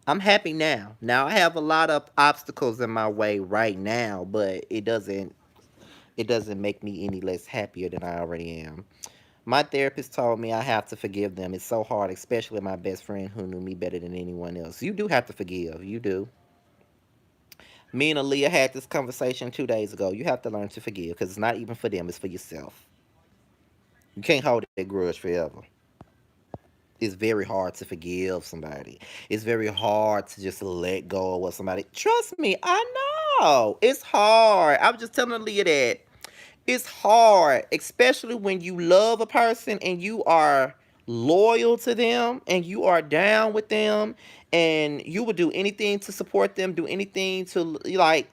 I'm happy now. Now I have a lot of obstacles in my way right now, but it doesn't make me any less happier than I already am. My therapist told me I have to forgive them. It's so hard, especially my best friend who knew me better than anyone else. You do have to forgive. You do. Me and Aaliyah had this conversation 2 days ago. You have to learn to forgive because it's not even for them, it's for yourself. You can't hold that grudge forever. It's very hard to forgive somebody. It's very hard to just let go of what somebody. Trust me, I know it's hard. I was just telling Leah that it's hard, especially when you love a person and you are loyal to them and you are down with them and you would do anything to support them, do anything to like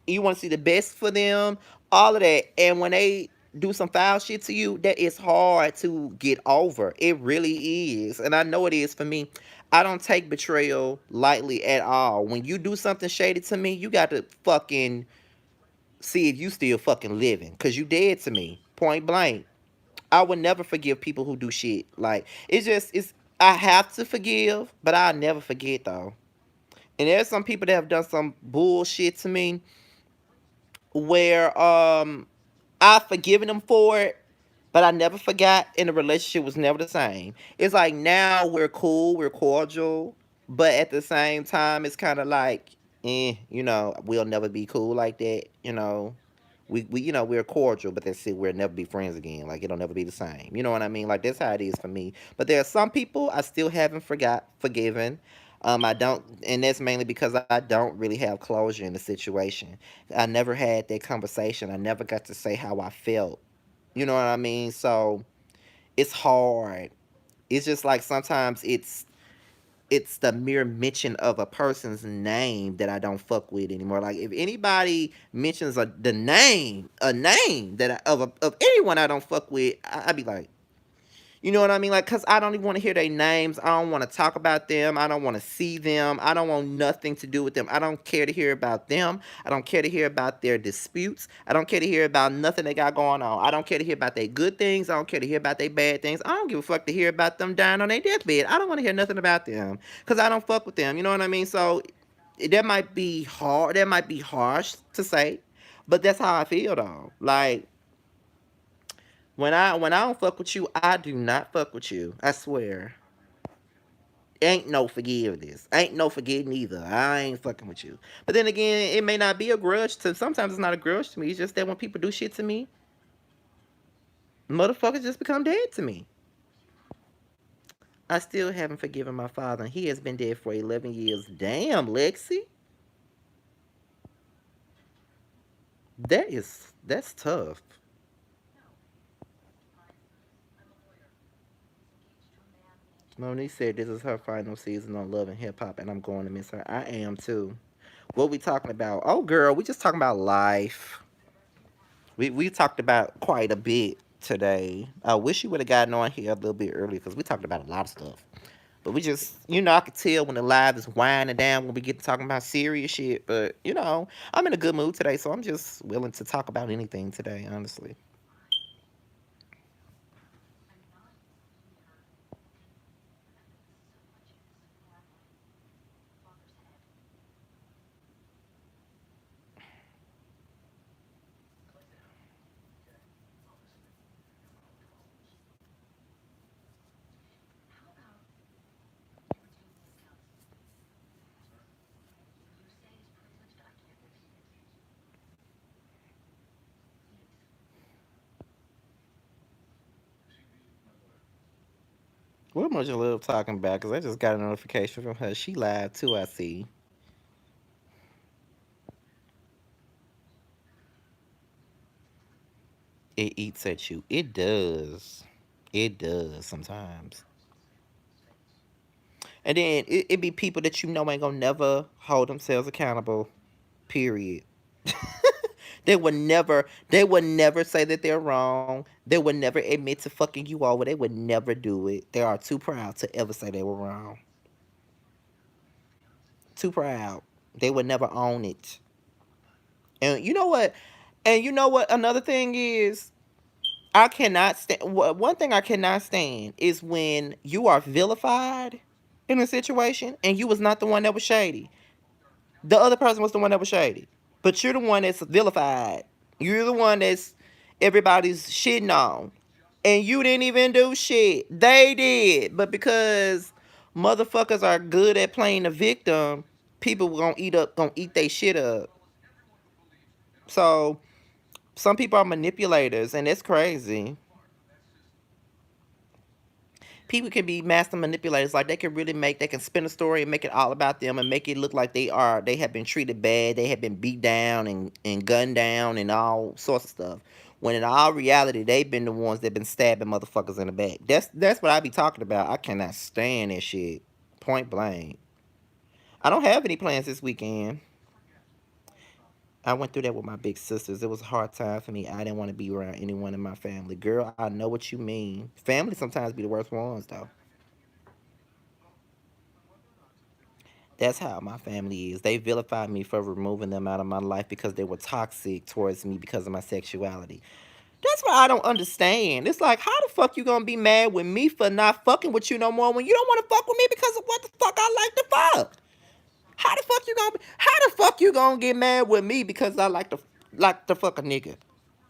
you want to see the best for them, all of that. And when they do some foul shit to you, that is hard to get over. It really is. And I know it is for me. I don't take betrayal lightly at all. When you do something shady to me, you got to fucking see if you still fucking living. Cause you dead to me. Point blank. I would never forgive people who do shit. Like it's I have to forgive, but I'll never forget though. And there's some people that have done some bullshit to me where I've forgiven them for it, but I never forgot, and the relationship was never the same. It's like now we're cool, we're cordial, but at the same time, it's kind of like, we'll never be cool like that. We're cordial, but that's it. We'll never be friends again. Like it'll never be the same. You know what I mean? Like that's how it is for me. But there are some people I still haven't forgiven. I don't, and that's mainly because I don't really have closure in the situation. I never had that conversation. I never got to say how I felt. You know what I mean? So it's hard. It's just like sometimes it's the mere mention of a person's name that I don't fuck with anymore. Like if anybody mentions a name that of anyone I don't fuck with, I'd be like, you know what I mean? Like, cause I don't even want to hear their names. I don't want to talk about them. I don't want to see them. I don't want nothing to do with them. I don't care to hear about them. I don't care to hear about their disputes. I don't care to hear about nothing they got going on. I don't care to hear about their good things. I don't care to hear about their bad things. I don't give a fuck to hear about them dying on their deathbed. I don't want to hear nothing about them, cause I don't fuck with them. You know what I mean? So that might be hard. That might be harsh to say, but that's how I feel though. Like when I don't fuck with you, I do not fuck with you. I swear. Ain't no forgiveness. Ain't no forgetting either. I ain't fucking with you. But then again, it may not be a grudge to sometimes it's not a grudge to me. It's just that when people do shit to me, motherfuckers just become dead to me. I still haven't forgiven my father, and he has been dead for 11 years. Damn, Lexi. That's tough. Monique said this is her final season on Love and Hip Hop, and I'm going to miss her. I am too. What we talking about? Oh, girl, we just talking about life. We talked about quite a bit today. I wish you would have gotten on here a little bit earlier because we talked about a lot of stuff. But we just, I could tell when the live is winding down when we get to talking about serious shit. But, I'm in a good mood today, so I'm just willing to talk about anything today, honestly. What much you love talking about? Because I just got a notification from her. She live too, I see. It eats at you. It does. It does sometimes. And then it be people that you know ain't gonna never hold themselves accountable. Period. They would never say that they're wrong. They would never admit to fucking you over. They would never do it. They are too proud to ever say they were wrong. Too proud. They would never own it. And you know what? And you know what another thing is? I cannot stand one thing I cannot stand is when you are vilified in a situation and you was not the one that was shady. The other person was the one that was shady. But you're the one that's vilified. You're the one that's everybody's shitting on. And you didn't even do shit. They did. But because motherfuckers are good at playing the victim, people gonna eat their shit up. So some people are manipulators and it's crazy. People can be master manipulators. Like they can spin a story and make it all about them and make it look like they have been treated bad, they have been beat down and gunned down and all sorts of stuff. When in all reality, they've been the ones that been stabbing motherfuckers in the back. That's what I be talking about. I cannot stand that shit. Point blank. I don't have any plans this weekend. I went through that with my big sisters. It was a hard time for me. I didn't want to be around anyone in my family. Girl, I know what you mean. Family sometimes be the worst ones though. That's how my family is. They vilified me for removing them out of my life because they were toxic towards me because of my sexuality. That's what I don't understand. It's like, how the fuck you gonna be mad with me for not fucking with you no more when you don't want to fuck with me because of what the fuck I like to fuck? How the fuck you gonna get mad with me because I like to fuck a nigga?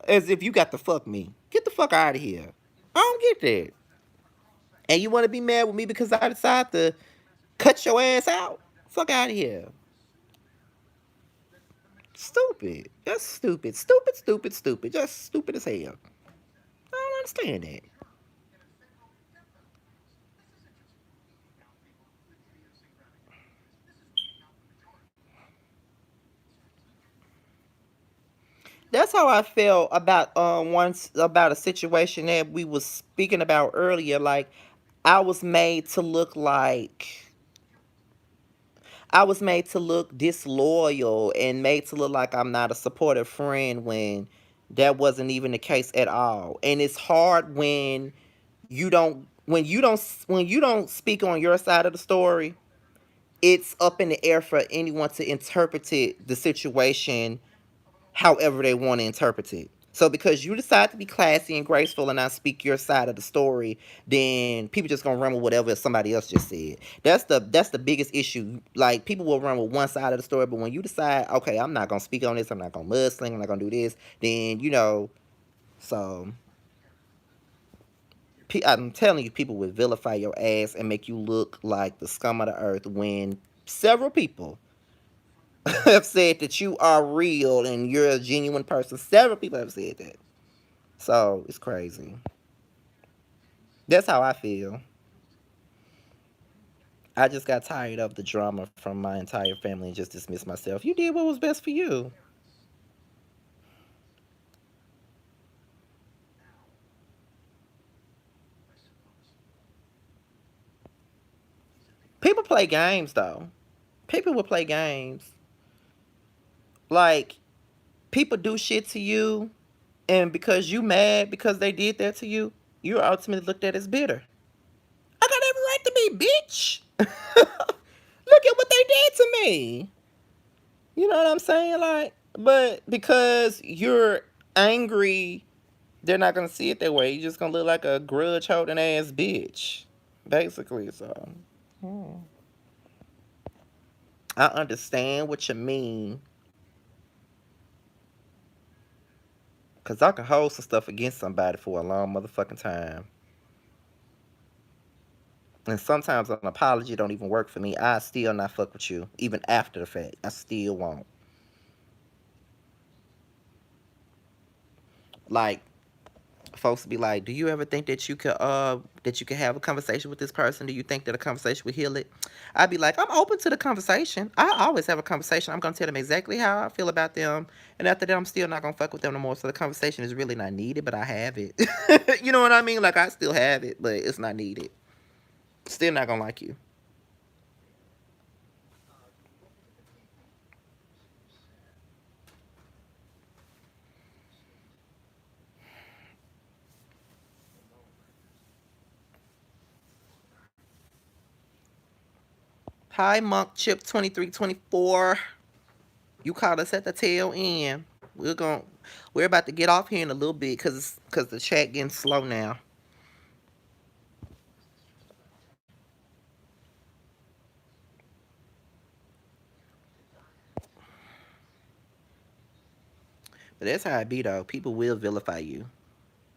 As if you got to fuck me. Get the fuck out of here. I don't get that. And you wanna be mad with me because I decided to cut your ass out? Fuck out of here. Stupid. That's stupid. Stupid, stupid, stupid. Just stupid as hell. I don't understand that. That's how I felt about once about a situation that we was speaking about earlier. Like I was made to look like I was made to look disloyal and made to look like I'm not a supportive friend when that wasn't even the case at all. And it's hard when you don't speak on your side of the story. It's up in the air for anyone to interpret the situation however they want to interpret it. So because you decide to be classy and graceful and not speak your side of the story, then people just gonna run with whatever somebody else just said. That's the biggest issue. Like people will run with one side of the story, but when you decide, okay, I'm not gonna speak on this, I'm not gonna mudsling, I'm not gonna do this, then so I'm telling you, people will vilify your ass and make you look like the scum of the earth when several people have said that you are real and you're a genuine person. Several people have said that. So it's crazy. That's how I feel. I just got tired of the drama from my entire family and just dismissed myself. You did what was best for you. People play games though. People will play games. Like people do shit to you, and because you mad because they did that to you, you're ultimately looked at as bitter. I got every right to be, bitch. Look at what they did to me. You know what I'm saying? Like, but because you're angry, they're not gonna see it that way. You're just gonna look like a grudge holding ass bitch, basically. So, hmm. I understand what you mean, cause I can hold some stuff against somebody for a long motherfucking time. And sometimes an apology don't even work for me. I still not fuck with you, even after the fact. I still won't. Like, folks be like, "Do you ever think that you could have a conversation with this person? Do you think that a conversation would heal it?" I'd be like, "I'm open to the conversation. I always have a conversation. I'm gonna tell them exactly how I feel about them, and after that, I'm still not gonna fuck with them no more. So the conversation is really not needed, but I have it. You know what I mean? Like I still have it, but it's not needed. Still not gonna like you." Hi, Monk Chip 2324. You caught us at the tail end. We're about to get off here in a little bit because the chat getting slow now. But that's how it be though. People will vilify you.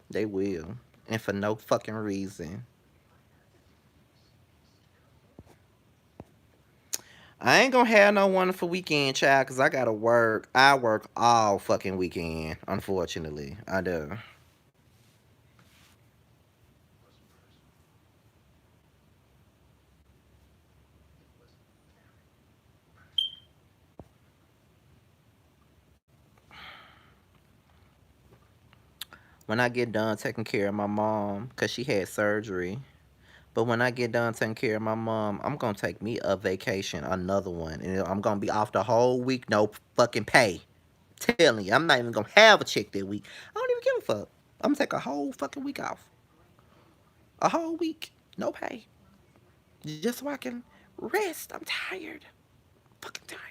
They will. And for no fucking reason. I ain't gonna have no wonderful weekend, child, because I gotta work. I work all fucking weekend, unfortunately. I do. When I get done taking care of my mom, because she had surgery. But when I get done taking care of my mom, I'm gonna take me a vacation, another one. And I'm gonna be off the whole week, no fucking pay. Telling you, I'm not even gonna have a check that week. I don't even give a fuck. I'm gonna take a whole fucking week off. A whole week, no pay. Just so I can rest. I'm tired. Fucking tired.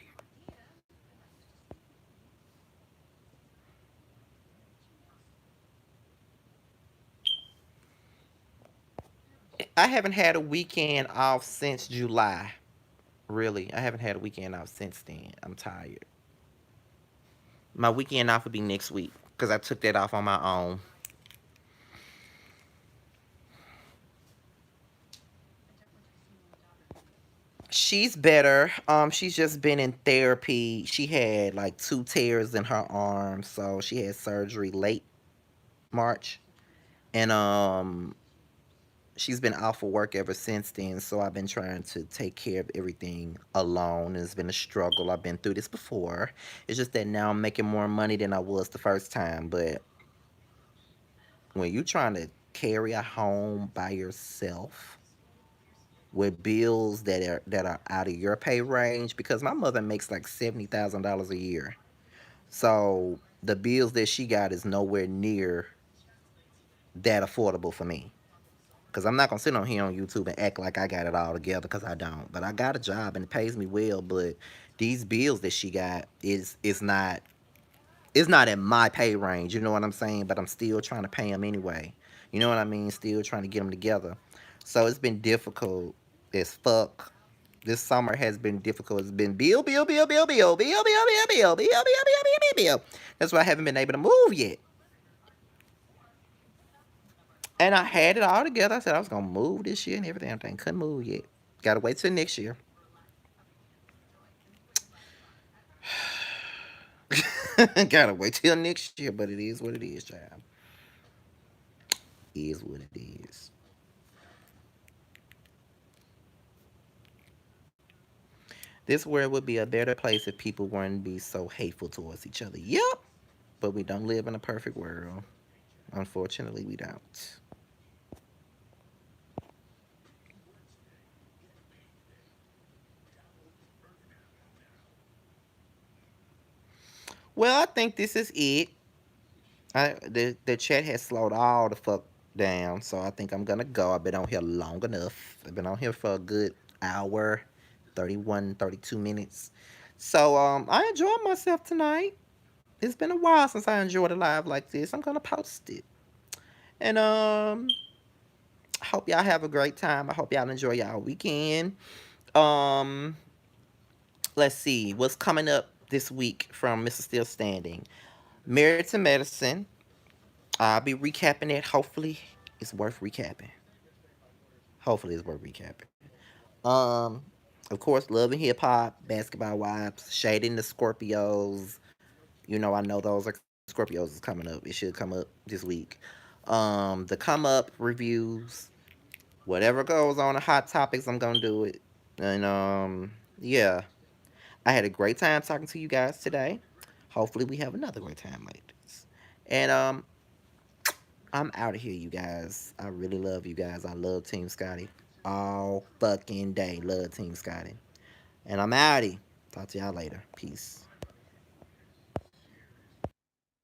I haven't had a weekend off since July. Really, I haven't had a weekend off since then. I'm tired. My weekend off will be next week because I took that off on my own. She's better. She's just been in therapy. She had like two tears in her arm, so she had surgery late March. And she's been off of work ever since then, so I've been trying to take care of everything alone. It's been a struggle. I've been through this before. It's just that now I'm making more money than I was the first time. But when you're trying to carry a home by yourself with bills that are out of your pay range, because my mother makes like $70,000 a year, so the bills that she got is nowhere near that affordable for me. Cause I'm not gonna sit on here on YouTube and act like I got it all together, cause I don't. But I got a job and it pays me well. But these bills that she got is not in my pay range. You know what I'm saying? But I'm still trying to pay them anyway. You know what I mean? Still trying to get them together. So it's been difficult as fuck. This summer has been difficult. It's been bill, bill, bill, bill, bill, bill, bill, bill, bill, bill, bill, bill, bill, bill, bill. That's why I haven't been able to move yet. And I had it all together. I said I was gonna move this year and everything. I couldn't move yet. Gotta wait till next year. Gotta wait till next year, but it is what it is, child. It is what it is. This world would be a better place if people wouldn't be so hateful towards each other. Yep. But we don't live in a perfect world. Unfortunately, we don't. Well, I think this is it. The chat has slowed all the fuck down, so I think I'm gonna go. I've been on here long enough. I've been on here for a good hour, 31, 32 minutes. So I enjoyed myself tonight. It's been a while since I enjoyed a live like this. I'm gonna post it. And I hope y'all have a great time. I hope y'all enjoy y'all weekend. Um let's see what's coming up this week from Mr. Still Standing. Married to Medicine. I'll be recapping it. Hopefully, it's worth recapping. Hopefully, it's worth recapping. Um, of course, Love and Hip Hop, Basketball Wives, Shading the Scorpios. I know those are Scorpios is coming up. It should come up this week. The Come Up reviews. Whatever goes on in Hot Topics, I'm gonna do it. And yeah, I had a great time talking to you guys today. Hopefully, we have another great time like this. And I'm out of here, you guys. I really love you guys. I love Team Scotty all fucking day. Love Team Scotty. And I'm outie. Talk to y'all later. Peace.